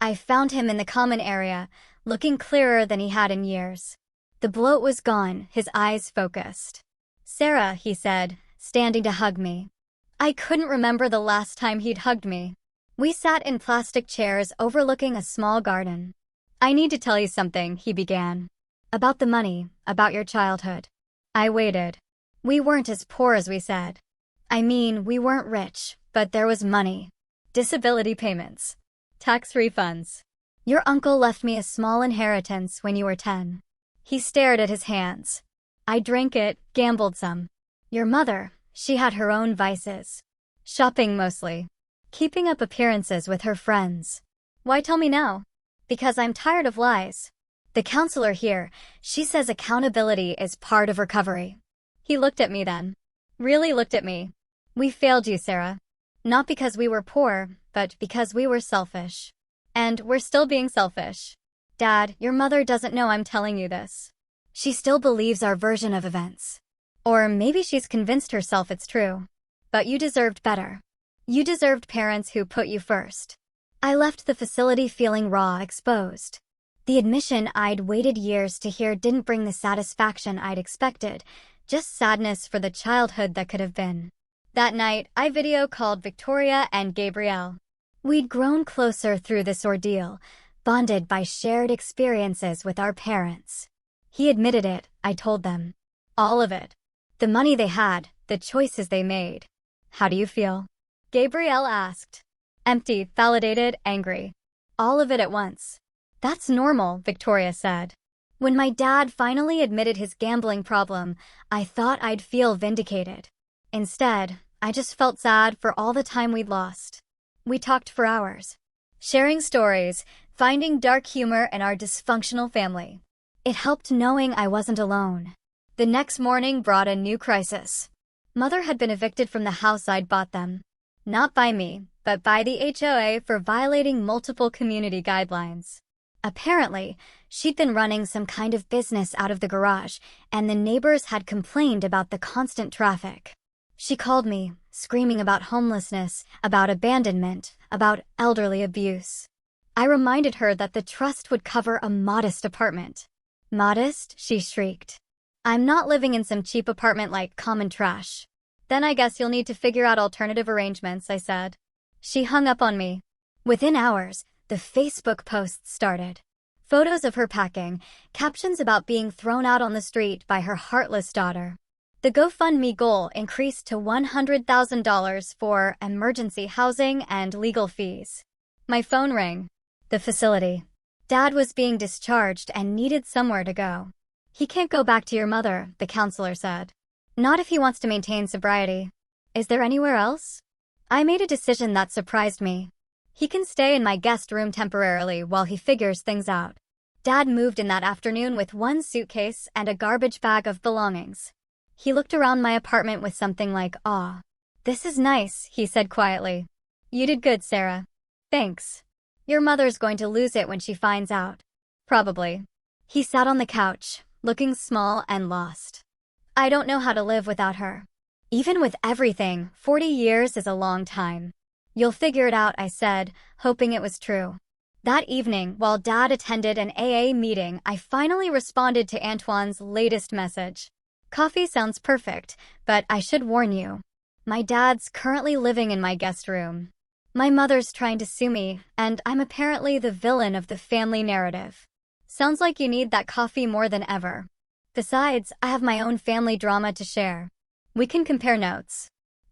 I found him in the common area, looking clearer than he had in years. The bloat was gone, his eyes focused. Sarah, he said, standing to hug me. I couldn't remember the last time he'd hugged me. We sat in plastic chairs overlooking a small garden. I need to tell you something, he began. About the money, about your childhood. I waited. We weren't as poor as we said. I mean, we weren't rich, but there was money. Disability payments. Tax refunds. Your uncle left me a small inheritance when you were 10. He stared at his hands. I drank it, gambled some. Your mother, she had her own vices. Shopping mostly. Keeping up appearances with her friends. Why tell me now? Because I'm tired of lies. The counselor here, she says accountability is part of recovery. He looked at me then. Really looked at me. We failed you, Sarah. Not because we were poor, but because we were selfish. And we're still being selfish. Dad, your mother doesn't know I'm telling you this. She still believes our version of events. Or maybe she's convinced herself it's true. But you deserved better. You deserved parents who put you first. I left the facility feeling raw, exposed. The admission I'd waited years to hear didn't bring the satisfaction I'd expected, just sadness for the childhood that could have been. That night, I video called Victoria and Gabrielle. We'd grown closer through this ordeal, bonded by shared experiences with our parents. He admitted it, I told them. All of it. The money they had, the choices they made. How do you feel? Gabrielle asked. Empty, validated, angry. All of it at once. That's normal, Victoria said. When my dad finally admitted his gambling problem, I thought I'd feel vindicated. Instead, I just felt sad for all the time we'd lost. We talked for hours, sharing stories, finding dark humor in our dysfunctional family. It helped knowing I wasn't alone. The next morning brought a new crisis. Mother had been evicted from the house I'd bought them. Not by me, but by the HOA for violating multiple community guidelines. Apparently, she'd been running some kind of business out of the garage, and the neighbors had complained about the constant traffic. She called me, screaming about homelessness, about abandonment, about elderly abuse. I reminded her that the trust would cover a modest apartment. Modest? She shrieked. I'm not living in some cheap apartment like common trash. Then I guess you'll need to figure out alternative arrangements, I said. She hung up on me. Within hours, the Facebook posts started. Photos of her packing, captions about being thrown out on the street by her heartless daughter. The GoFundMe goal increased to $100,000 for emergency housing and legal fees. My phone rang. The facility. Dad was being discharged and needed somewhere to go. He can't go back to your mother, the counselor said. Not if he wants to maintain sobriety. Is there anywhere else? I made a decision that surprised me. He can stay in my guest room temporarily while he figures things out. Dad moved in that afternoon with one suitcase and a garbage bag of belongings. He looked around my apartment with something like awe. This is nice, he said quietly. You did good, Sarah. Thanks. Your mother's going to lose it when she finds out. Probably. He sat on the couch, looking small and lost. I don't know how to live without her. Even with everything, 40 years is a long time. You'll figure it out, I said, hoping it was true. That evening, while Dad attended an AA meeting, I finally responded to Antoine's latest message. Coffee sounds perfect, but I should warn you. My dad's currently living in my guest room. My mother's trying to sue me, and I'm apparently the villain of the family narrative. Sounds like you need that coffee more than ever. Besides, I have my own family drama to share. We can compare notes.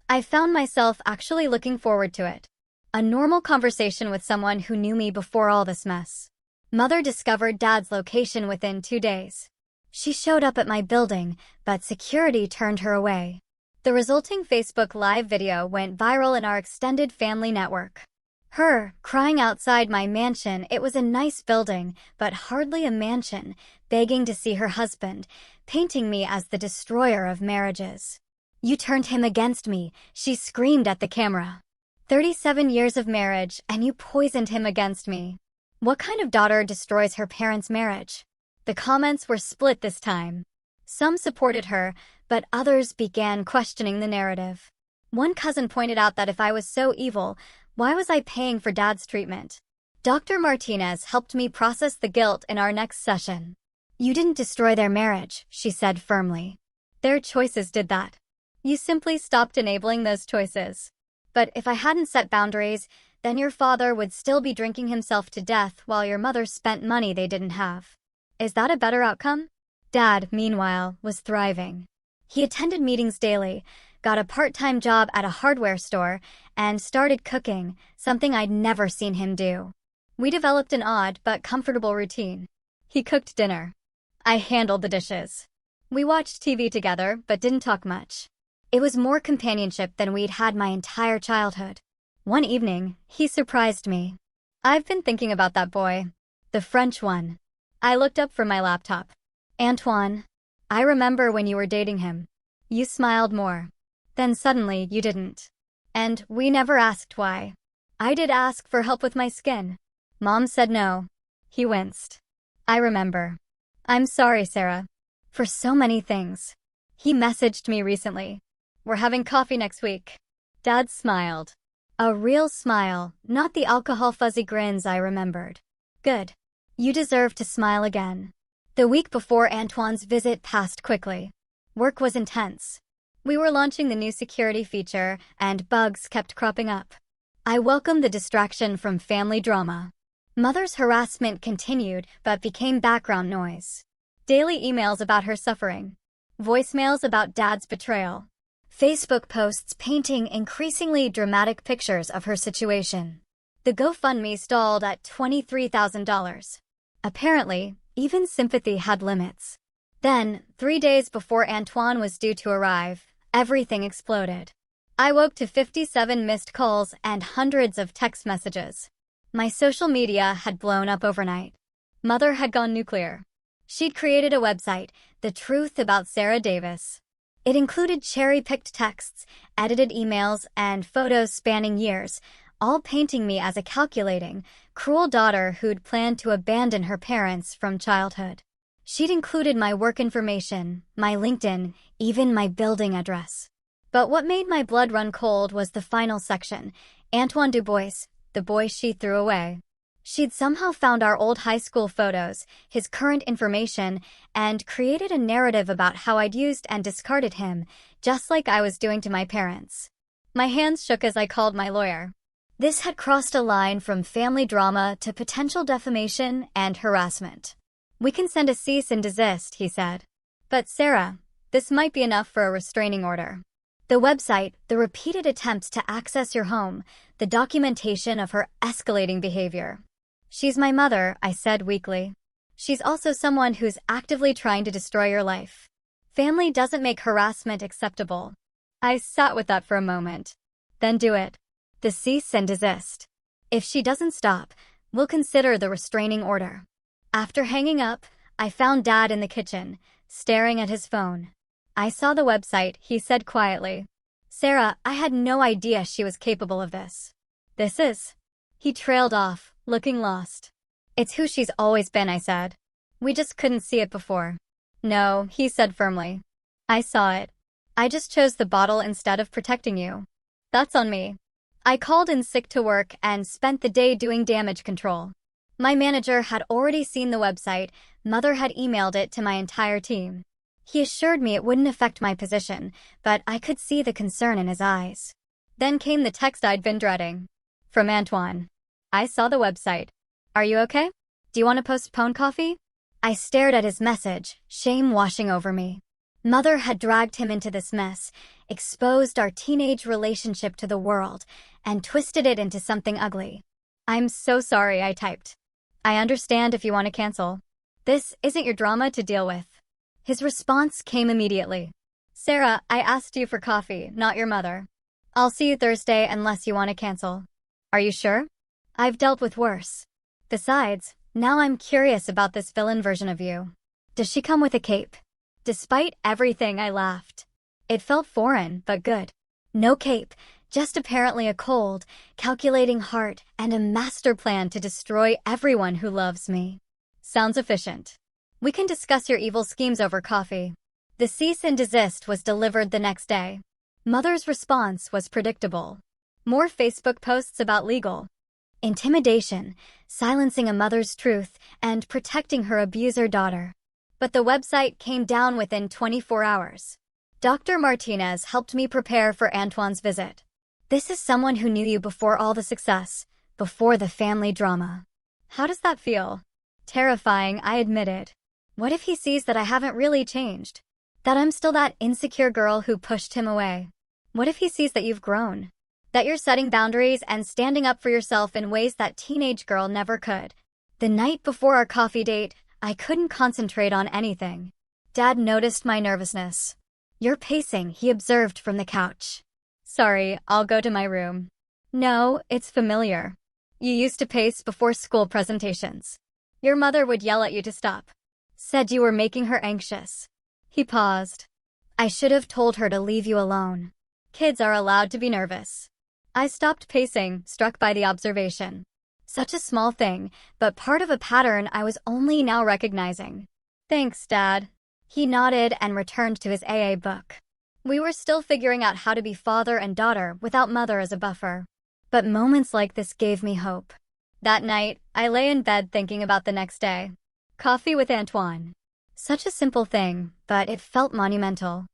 I found myself actually looking forward to it. A normal conversation with someone who knew me before all this mess. Mother discovered Dad's location within 2 days. She showed up at my building, but security turned her away. The resulting Facebook Live video went viral in our extended family network. Her, crying outside my mansion, it was a nice building, but hardly a mansion, begging to see her husband, painting me as the destroyer of marriages. You turned him against me, she screamed at the camera. 37 years of marriage, and you poisoned him against me. What kind of daughter destroys her parents' marriage? The comments were split this time. Some supported her, but others began questioning the narrative. One cousin pointed out that if I was so evil, why was I paying for Dad's treatment? Dr. Martinez helped me process the guilt in our next session. You didn't destroy their marriage, she said firmly. Their choices did that. You simply stopped enabling those choices. But if I hadn't set boundaries, then your father would still be drinking himself to death while your mother spent money they didn't have. Is that a better outcome? Dad, meanwhile, was thriving. He attended meetings daily, got a part-time job at a hardware store, and started cooking, something I'd never seen him do. We developed an odd but comfortable routine. He cooked dinner. I handled the dishes. We watched TV together, but didn't talk much. It was more companionship than we'd had my entire childhood. One evening, he surprised me. I've been thinking about that boy. The French one. I looked up from my laptop. Antoine. I remember when you were dating him. You smiled more. Then suddenly, you didn't. And we never asked why. I did ask for help with my skin. Mom said no. He winced. I remember. I'm sorry, Sarah. For so many things. He messaged me recently. We're having coffee next week. Dad smiled. A real smile, not the alcohol fuzzy grins I remembered. Good. You deserve to smile again. The week before Antoine's visit passed quickly. Work was intense. We were launching the new security feature, and bugs kept cropping up. I welcomed the distraction from family drama. Mother's harassment continued, but became background noise. Daily emails about her suffering. Voicemails about Dad's betrayal. Facebook posts painting increasingly dramatic pictures of her situation. The GoFundMe stalled at $23,000. Apparently, even sympathy had limits. Then, 3 days before Antoine was due to arrive, everything exploded. I woke to 57 missed calls and hundreds of text messages. My social media had blown up overnight. Mother had gone nuclear. She'd created a website, The Truth About Sarah Davis. It included cherry-picked texts, edited emails, and photos spanning years, all painting me as a calculating, cruel daughter who'd planned to abandon her parents from childhood. She'd included my work information, my LinkedIn, even my building address. But what made my blood run cold was the final section, Antoine Dubois, the boy she threw away. She'd somehow found our old high school photos, his current information, and created a narrative about how I'd used and discarded him, just like I was doing to my parents. My hands shook as I called my lawyer. This had crossed a line from family drama to potential defamation and harassment. "We can send a cease and desist," he said. "But Sarah, this might be enough for a restraining order. The website, the repeated attempts to access your home, the documentation of her escalating behavior." "She's my mother," I said weakly. "She's also someone who's actively trying to destroy your life. Family doesn't make harassment acceptable." I sat with that for a moment. "Then do it. The cease and desist. If she doesn't stop, we'll consider the restraining order." After hanging up, I found Dad in the kitchen, staring at his phone. "I saw the website," he said quietly. "Sarah, I had no idea she was capable of this." "This is..." He trailed off, looking lost. "It's who she's always been," I said. "We just couldn't see it before." "No," he said firmly. "I saw it. I just chose the bottle instead of protecting you. That's on me." I called in sick to work and spent the day doing damage control. My manager had already seen the website. Mother had emailed it to my entire team. He assured me it wouldn't affect my position, but I could see the concern in his eyes. Then came the text I'd been dreading. From Antoine. "I saw the website. Are you okay? Do you want to postpone coffee?" I stared at his message, shame washing over me. Mother had dragged him into this mess, exposed our teenage relationship to the world, and twisted it into something ugly. "I'm so sorry," I typed. "I understand if you want to cancel. This isn't your drama to deal with." His response came immediately. "Sarah, I asked you for coffee, not your mother. I'll see you Thursday unless you want to cancel." "Are you sure? I've dealt with worse. Besides, now I'm curious about this villain version of you. Does she come with a cape?" Despite everything, I laughed. It felt foreign, but good. No cape, just apparently a cold, calculating heart and a master plan to destroy everyone who loves me. "Sounds efficient. We can discuss your evil schemes over coffee." The cease and desist was delivered the next day. Mother's response was predictable. More Facebook posts about legal intimidation, silencing a mother's truth, and protecting her abuser daughter. But the website came down within 24 hours. Dr. Martinez helped me prepare for Antoine's visit. "This is someone who knew you before all the success, before the family drama." "How does that feel?" "Terrifying," I admitted. What if he sees that I haven't really changed? That I'm still that insecure girl who pushed him away? What if he sees that you've grown? That you're setting boundaries and standing up for yourself in ways that teenage girl never could? The night before our coffee date, I couldn't concentrate on anything. Dad noticed my nervousness. "You're pacing," he observed from the couch. "Sorry, I'll go to my room." "No, it's familiar. You used to pace before school presentations. Your mother would yell at you to stop. Said you were making her anxious." He paused. "I should have told her to leave you alone. Kids are allowed to be nervous." I stopped pacing, struck by the observation. Such a small thing, but part of a pattern I was only now recognizing. "Thanks, Dad." He nodded and returned to his AA book. We were still figuring out how to be father and daughter without mother as a buffer. But moments like this gave me hope. That night, I lay in bed thinking about the next day. Coffee with Antoine. Such a simple thing, but it felt monumental.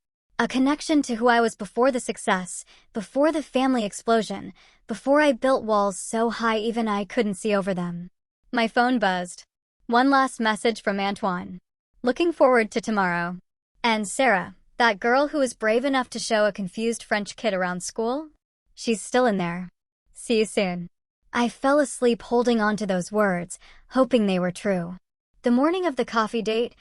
A connection to who I was before the success, before the family explosion, before I built walls so high even I couldn't see over them. My phone buzzed. One last message from Antoine. "Looking forward to tomorrow." And Sarah, that girl who was brave enough to show a confused French kid around school? She's still in there. "See you soon." I fell asleep holding on to those words, hoping they were true. The morning of the coffee date,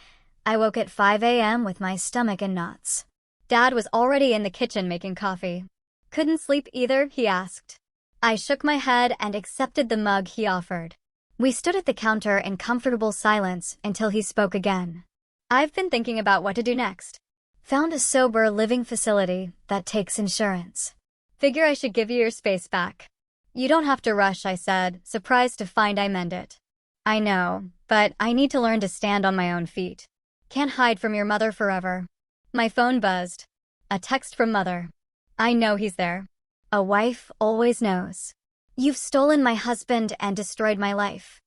I woke at 5 a.m. with my stomach in knots. Dad was already in the kitchen making coffee. "Couldn't sleep either?" he asked. I shook my head and accepted the mug he offered. We stood at the counter in comfortable silence until he spoke again. I've been thinking about what to do next. Found a sober living facility that takes insurance. Figure I should give you your space back. You don't have to rush, I said, surprised to find I meant it. I know, but I need to learn to stand on my own feet. Can't hide from your mother forever. My phone buzzed. A text from Mother. I know he's there. A wife always knows. You've stolen my husband and destroyed my life.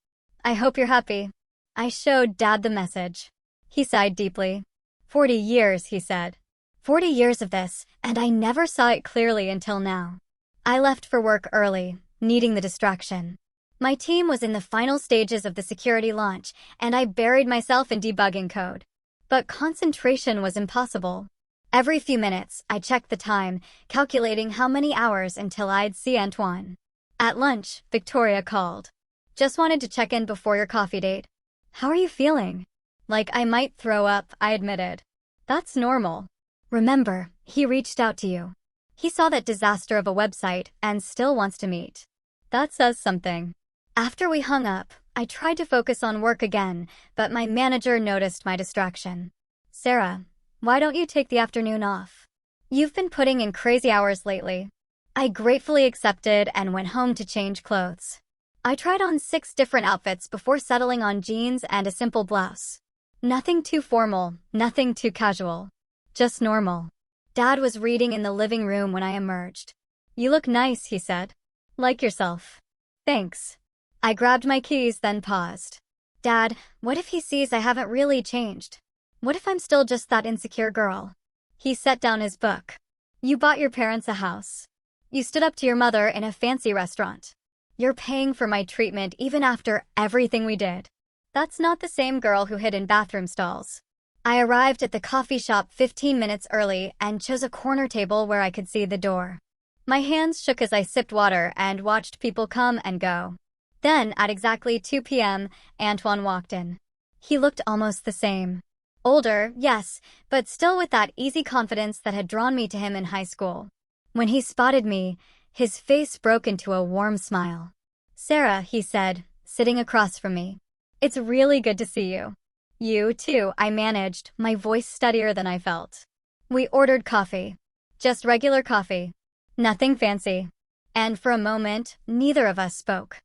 I hope you're happy. I showed Dad the message. He sighed deeply. 40 years, he said. 40 years of this, and I never saw it clearly until now. I left for work early, needing the distraction. My team was in the final stages of the security launch, and I buried myself in debugging code. But concentration was impossible. Every few minutes, I checked the time, calculating how many hours until I'd see Antoine. At lunch, Victoria called. Just wanted to check in before your coffee date. How are you feeling? Like I might throw up, I admitted. That's normal. Remember, he reached out to you. He saw that disaster of a website and still wants to meet. That says something. After we hung up, I tried to focus on work again, but my manager noticed my distraction. Sarah, why don't you take the afternoon off? You've been putting in crazy hours lately. I gratefully accepted and went home to change clothes. I tried on 6 different outfits before settling on jeans and a simple blouse. Nothing too formal, nothing too casual. Just normal. Dad was reading in the living room when I emerged. You look nice, he said. Like yourself. Thanks. I grabbed my keys, then paused. Dad, what if he sees I haven't really changed? What if I'm still just that insecure girl? He set down his book. You bought your parents a house. You stood up to your mother in a fancy restaurant. You're paying for my treatment even after everything we did. That's not the same girl who hid in bathroom stalls. I arrived at the coffee shop 15 minutes early and chose a corner table where I could see the door. My hands shook as I sipped water and watched people come and go. Then, at exactly 2 p.m., Antoine walked in. He looked almost the same. Older, yes, but still with that easy confidence that had drawn me to him in high school. When he spotted me, his face broke into a warm smile. Sarah, he said, sitting across from me. It's really good to see you. You, too, I managed, my voice steadier than I felt. We ordered coffee. Just regular coffee. Nothing fancy. And for a moment, neither of us spoke.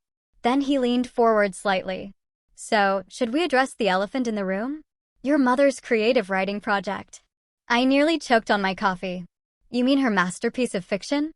Then he leaned forward slightly. So, should we address the elephant in the room? Your mother's creative writing project. I nearly choked on my coffee. You mean her masterpiece of fiction?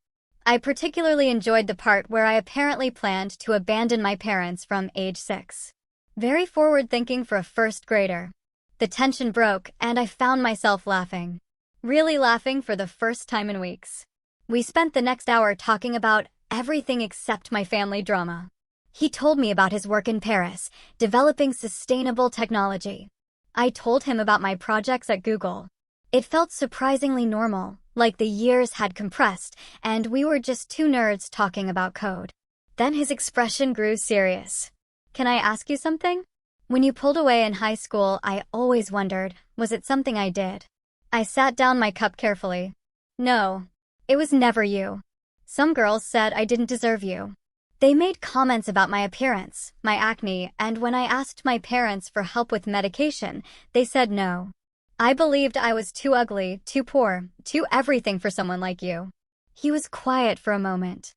I particularly enjoyed the part where I apparently planned to abandon my parents from age 6. Very forward-thinking for a first grader. The tension broke, and I found myself laughing. Really laughing for the first time in weeks. We spent the next hour talking about everything except my family drama. He told me about his work in Paris, developing sustainable technology. I told him about my projects at Google. It felt surprisingly normal, like the years had compressed, and we were just 2 nerds talking about code. Then his expression grew serious. Can I ask you something? When you pulled away in high school, I always wondered, was it something I did? I sat down my cup carefully. No, it was never you. Some girls said I didn't deserve you. They made comments about my appearance, my acne, and when I asked my parents for help with medication, they said no. I believed I was too ugly, too poor, too everything for someone like you. He was quiet for a moment.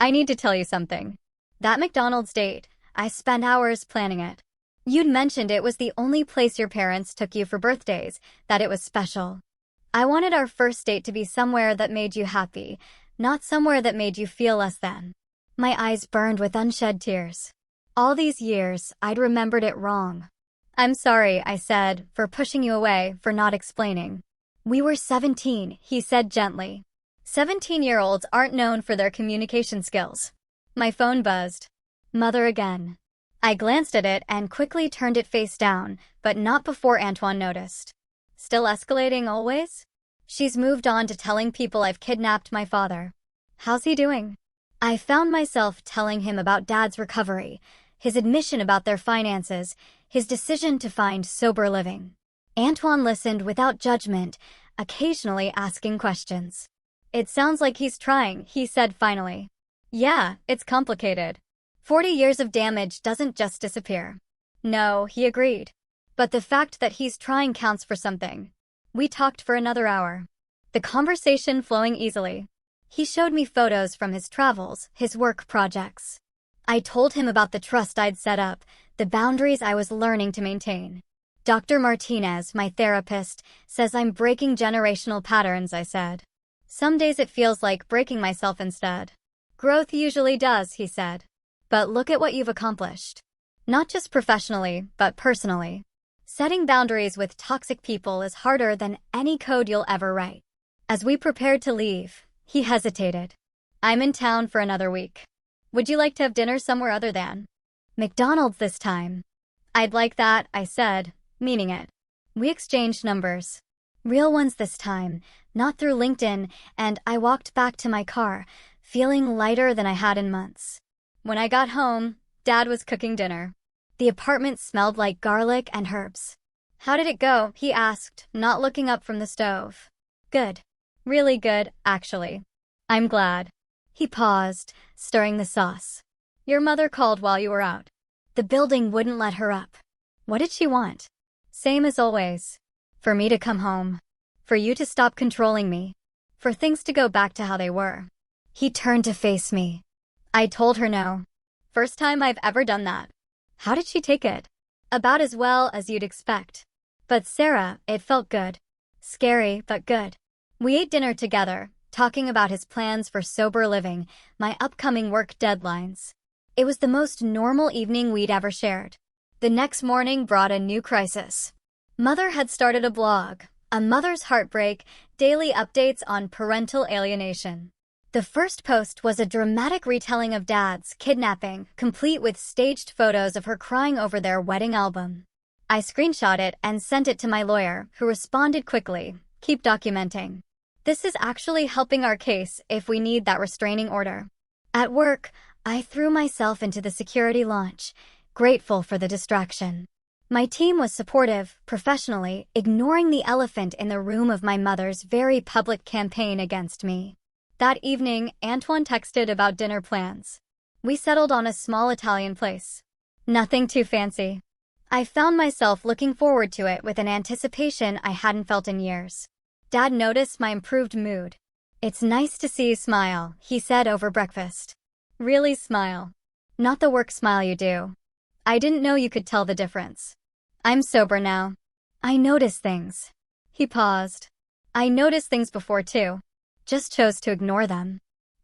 I need to tell you something. That McDonald's date, I spent hours planning it. You'd mentioned it was the only place your parents took you for birthdays, that it was special. I wanted our first date to be somewhere that made you happy, not somewhere that made you feel less than. My eyes burned with unshed tears. All these years, I'd remembered it wrong. I'm sorry, I said, for pushing you away, for not explaining. We were 17, he said gently. 17-year-olds aren't known for their communication skills. My phone buzzed. Mother again. I glanced at it and quickly turned it face down, but not before Antoine noticed. Still escalating always? She's moved on to telling people I've kidnapped my father. How's he doing? I found myself telling him about Dad's recovery, his admission about their finances, his decision to find sober living. Antoine listened without judgment, occasionally asking questions. It sounds like he's trying, he said finally. Yeah, it's complicated. 40 years of damage doesn't just disappear. No, he agreed. But the fact that he's trying counts for something. We talked for another hour. The conversation flowing easily. He showed me photos from his travels, his work projects. I told him about the trust I'd set up, the boundaries I was learning to maintain. Dr. Martinez, my therapist, says I'm breaking generational patterns, I said. Some days it feels like breaking myself instead. Growth usually does, he said. But look at what you've accomplished. Not just professionally, but personally. Setting boundaries with toxic people is harder than any code you'll ever write. As we prepared to leave, he hesitated. I'm in town for another week. Would you like to have dinner somewhere other than McDonald's this time? I'd like that, I said, meaning it. We exchanged numbers. Real ones this time, not through LinkedIn, and I walked back to my car, feeling lighter than I had in months. When I got home, Dad was cooking dinner. The apartment smelled like garlic and herbs. How did it go? He asked, not looking up from the stove. Good. Really good, actually. I'm glad. He paused, stirring the sauce. Your mother called while you were out. The building wouldn't let her up. What did she want? Same as always. For me to come home. For you to stop controlling me. For things to go back to how they were. He turned to face me. I told her no. First time I've ever done that. How did she take it? About as well as you'd expect. But Sarah, it felt good. Scary, but good. We ate dinner together, talking about his plans for sober living, my upcoming work deadlines. It was the most normal evening we'd ever shared. The next morning brought a new crisis. Mother had started a blog, A Mother's Heartbreak, daily updates on parental alienation. The first post was a dramatic retelling of Dad's kidnapping, complete with staged photos of her crying over their wedding album. I screenshot it and sent it to my lawyer, who responded quickly, keep documenting. This is actually helping our case if we need that restraining order. At work, I threw myself into the security launch, grateful for the distraction. My team was supportive, professionally, ignoring the elephant in the room of my mother's very public campaign against me. That evening, Antoine texted about dinner plans. We settled on a small Italian place. Nothing too fancy. I found myself looking forward to it with an anticipation I hadn't felt in years. Dad noticed my improved mood. It's nice to see you smile, he said over breakfast. Really smile. Not the work smile you do. I didn't know you could tell the difference. I'm sober now. I notice things. He paused. I noticed things before too. Just chose to ignore them.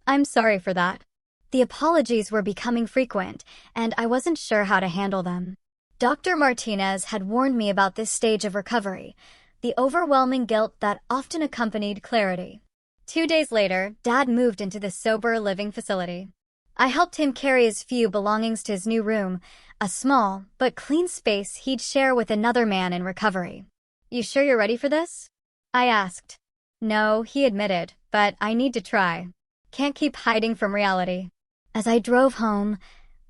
I'm sorry for that. The apologies were becoming frequent, and I wasn't sure how to handle them. Dr. Martinez had warned me about this stage of recovery, the overwhelming guilt that often accompanied clarity. 2 days later, Dad moved into the sober living facility. I helped him carry his few belongings to his new room, a small but clean space he'd share with another man in recovery. You sure you're ready for this? I asked. No, he admitted, but I need to try. Can't keep hiding from reality. As I drove home,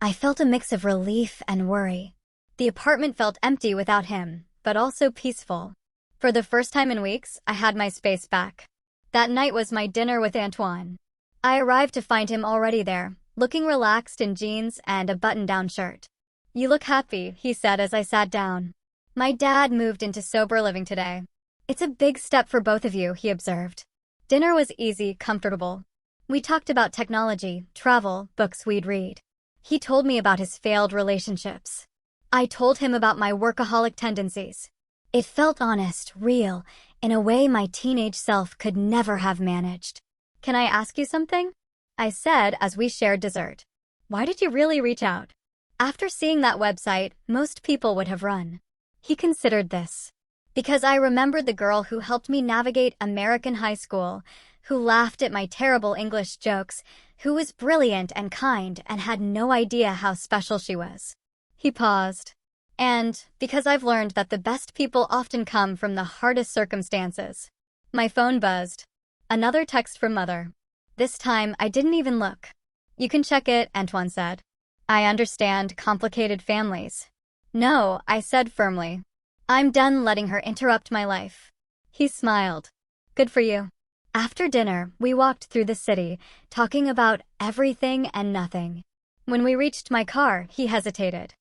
I felt a mix of relief and worry. The apartment felt empty without him, but also peaceful. For the first time in weeks, I had my space back. That night was my dinner with Antoine. I arrived to find him already there, looking relaxed in jeans and a button-down shirt. You look happy, he said as I sat down. My dad moved into sober living today. It's a big step for both of you, he observed. Dinner was easy, comfortable. We talked about technology, travel, books we'd read. He told me about his failed relationships. I told him about my workaholic tendencies. It felt honest, real, in a way my teenage self could never have managed. Can I ask you something? I said as we shared dessert. Why did you really reach out? After seeing that website, most people would have run. He considered this. Because I remembered the girl who helped me navigate American high school, who laughed at my terrible English jokes, who was brilliant and kind and had no idea how special she was. He paused. And because I've learned that the best people often come from the hardest circumstances. My phone buzzed. Another text from Mother. This time, I didn't even look. You can check it, Antoine said. I understand complicated families. No, I said firmly. I'm done letting her interrupt my life. He smiled. Good for you. After dinner, we walked through the city, talking about everything and nothing. When we reached my car, he hesitated.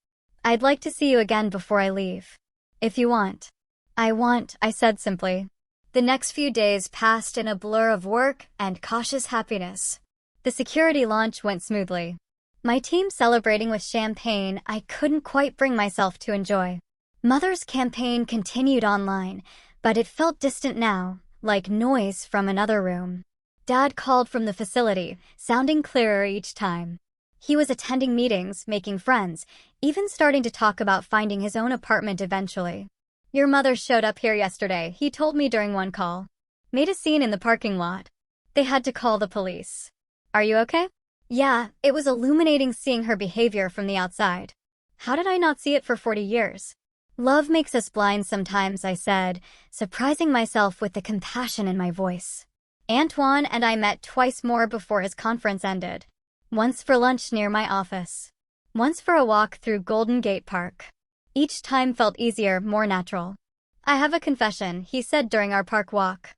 I'd like to see you again before I leave. If you want. I want, I said simply. The next few days passed in a blur of work and cautious happiness. The security launch went smoothly. My team celebrating with champagne I couldn't quite bring myself to enjoy. Mother's campaign continued online, but it felt distant now, like noise from another room. Dad called from the facility, sounding clearer each time. He was attending meetings, making friends, even starting to talk about finding his own apartment eventually. Your mother showed up here yesterday, he told me during one call. Made a scene in the parking lot. They had to call the police. Are you okay? Yeah, it was illuminating seeing her behavior from the outside. How did I not see it for 40 years? Love makes us blind sometimes, I said, surprising myself with the compassion in my voice. Antoine and I met twice more before his conference ended. Once for lunch near my office. Once for a walk through Golden Gate Park. Each time felt easier, more natural. I have a confession, he said during our park walk.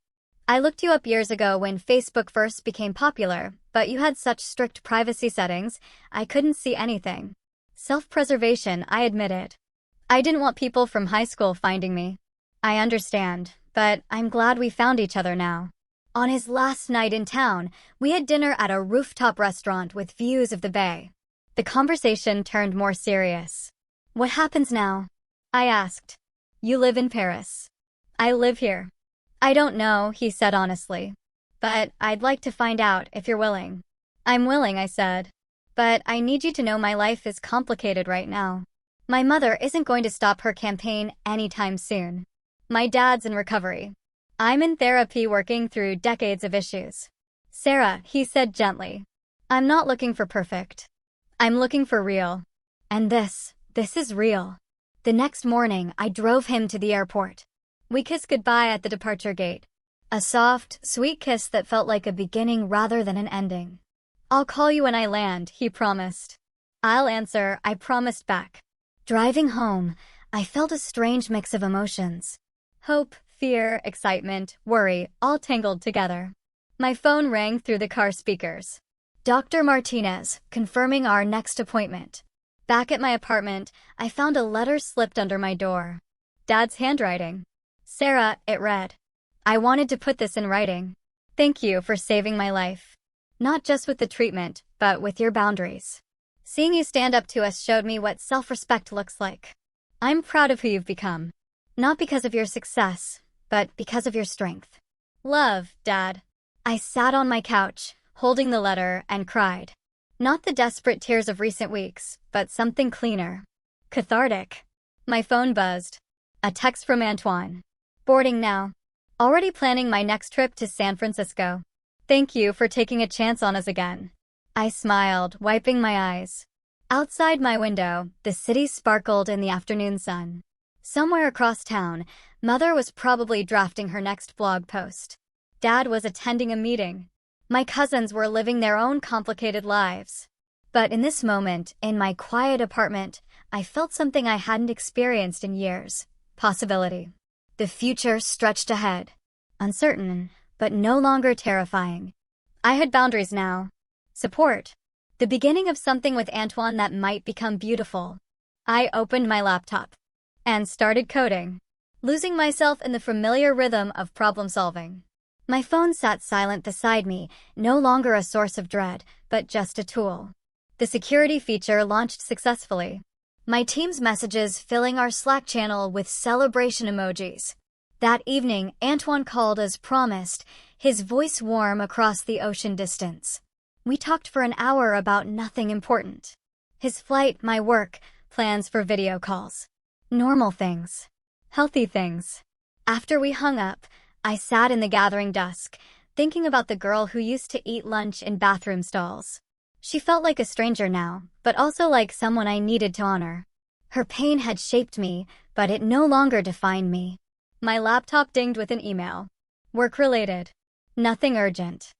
I looked you up years ago when Facebook first became popular, but you had such strict privacy settings, I couldn't see anything. Self-preservation, I admitted. I didn't want people from high school finding me. I understand, but I'm glad we found each other now. On his last night in town, we had dinner at a rooftop restaurant with views of the bay. The conversation turned more serious. What happens now? I asked. You live in Paris. I live here. I don't know, he said honestly. But I'd like to find out if you're willing. I'm willing, I said. But I need you to know my life is complicated right now. My mother isn't going to stop her campaign anytime soon. My dad's in recovery. I'm in therapy working through decades of issues. Sarah, he said gently. I'm not looking for perfect. I'm looking for real. And this is real. The next morning, I drove him to the airport. We kissed goodbye at the departure gate. A soft, sweet kiss that felt like a beginning rather than an ending. I'll call you when I land, he promised. I'll answer, I promised back. Driving home, I felt a strange mix of emotions. Hope, fear, excitement, worry, all tangled together. My phone rang through the car speakers. Dr. Martinez, confirming our next appointment. Back at my apartment, I found a letter slipped under my door. Dad's handwriting. Sarah, it read. I wanted to put this in writing. Thank you for saving my life. Not just with the treatment, but with your boundaries. Seeing you stand up to us showed me what self-respect looks like. I'm proud of who you've become. Not because of your success, but because of your strength. Love, Dad. I sat on my couch, holding the letter, and cried. Not the desperate tears of recent weeks, but something cleaner. Cathartic. My phone buzzed. A text from Antoine. Boarding now. Already planning my next trip to San Francisco. Thank you for taking a chance on us again. I smiled, wiping my eyes. Outside my window, the city sparkled in the afternoon sun. Somewhere across town, Mother was probably drafting her next blog post. Dad was attending a meeting. My cousins were living their own complicated lives. But in this moment, in my quiet apartment, I felt something I hadn't experienced in years. Possibility. The future stretched ahead. Uncertain, but no longer terrifying. I had boundaries now. Support. The beginning of something with Antoine that might become beautiful. I opened my laptop and started coding, losing myself in the familiar rhythm of problem solving. My phone sat silent beside me, no longer a source of dread, but just a tool. The security feature launched successfully. My team's messages filling our Slack channel with celebration emojis. That evening, Antoine called as promised, his voice warm across the ocean distance. We talked for an hour about nothing important. His flight, my work, plans for video calls. Normal things. Healthy things. After we hung up, I sat in the gathering dusk, thinking about the girl who used to eat lunch in bathroom stalls. She felt like a stranger now, but also like someone I needed to honor. Her pain had shaped me, but it no longer defined me. My laptop dinged with an email. Work-related. Nothing urgent.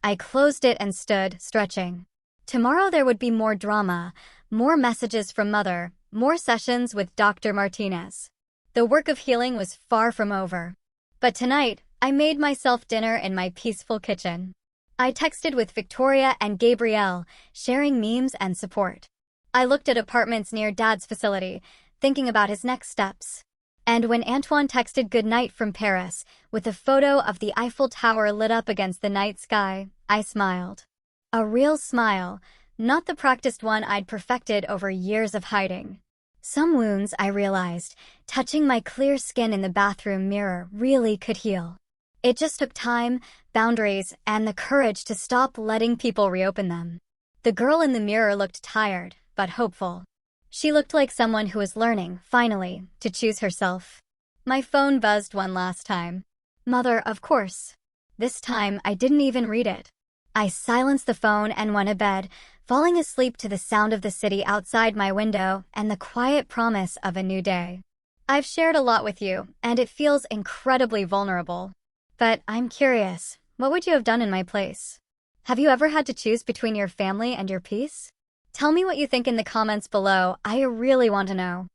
I closed it and stood, stretching. Tomorrow there would be more drama, more messages from Mother, more sessions with Dr. Martinez. The work of healing was far from over. But tonight, I made myself dinner in my peaceful kitchen. I texted with Victoria and Gabrielle, sharing memes and support. I looked at apartments near Dad's facility, thinking about his next steps. And when Antoine texted goodnight from Paris, with a photo of the Eiffel Tower lit up against the night sky, I smiled. A real smile, not the practiced one I'd perfected over years of hiding. Some wounds, I realized, touching my clear skin in the bathroom mirror really could heal. It just took time, boundaries, and the courage to stop letting people reopen them. The girl in the mirror looked tired, but hopeful. She looked like someone who was learning, finally, to choose herself. My phone buzzed one last time. Mother, of course. This time, I didn't even read it. I silenced the phone and went to bed, falling asleep to the sound of the city outside my window and the quiet promise of a new day. I've shared a lot with you, and it feels incredibly vulnerable. But I'm curious, what would you have done in my place? Have you ever had to choose between your family and your peace? Tell me what you think in the comments below. I really want to know.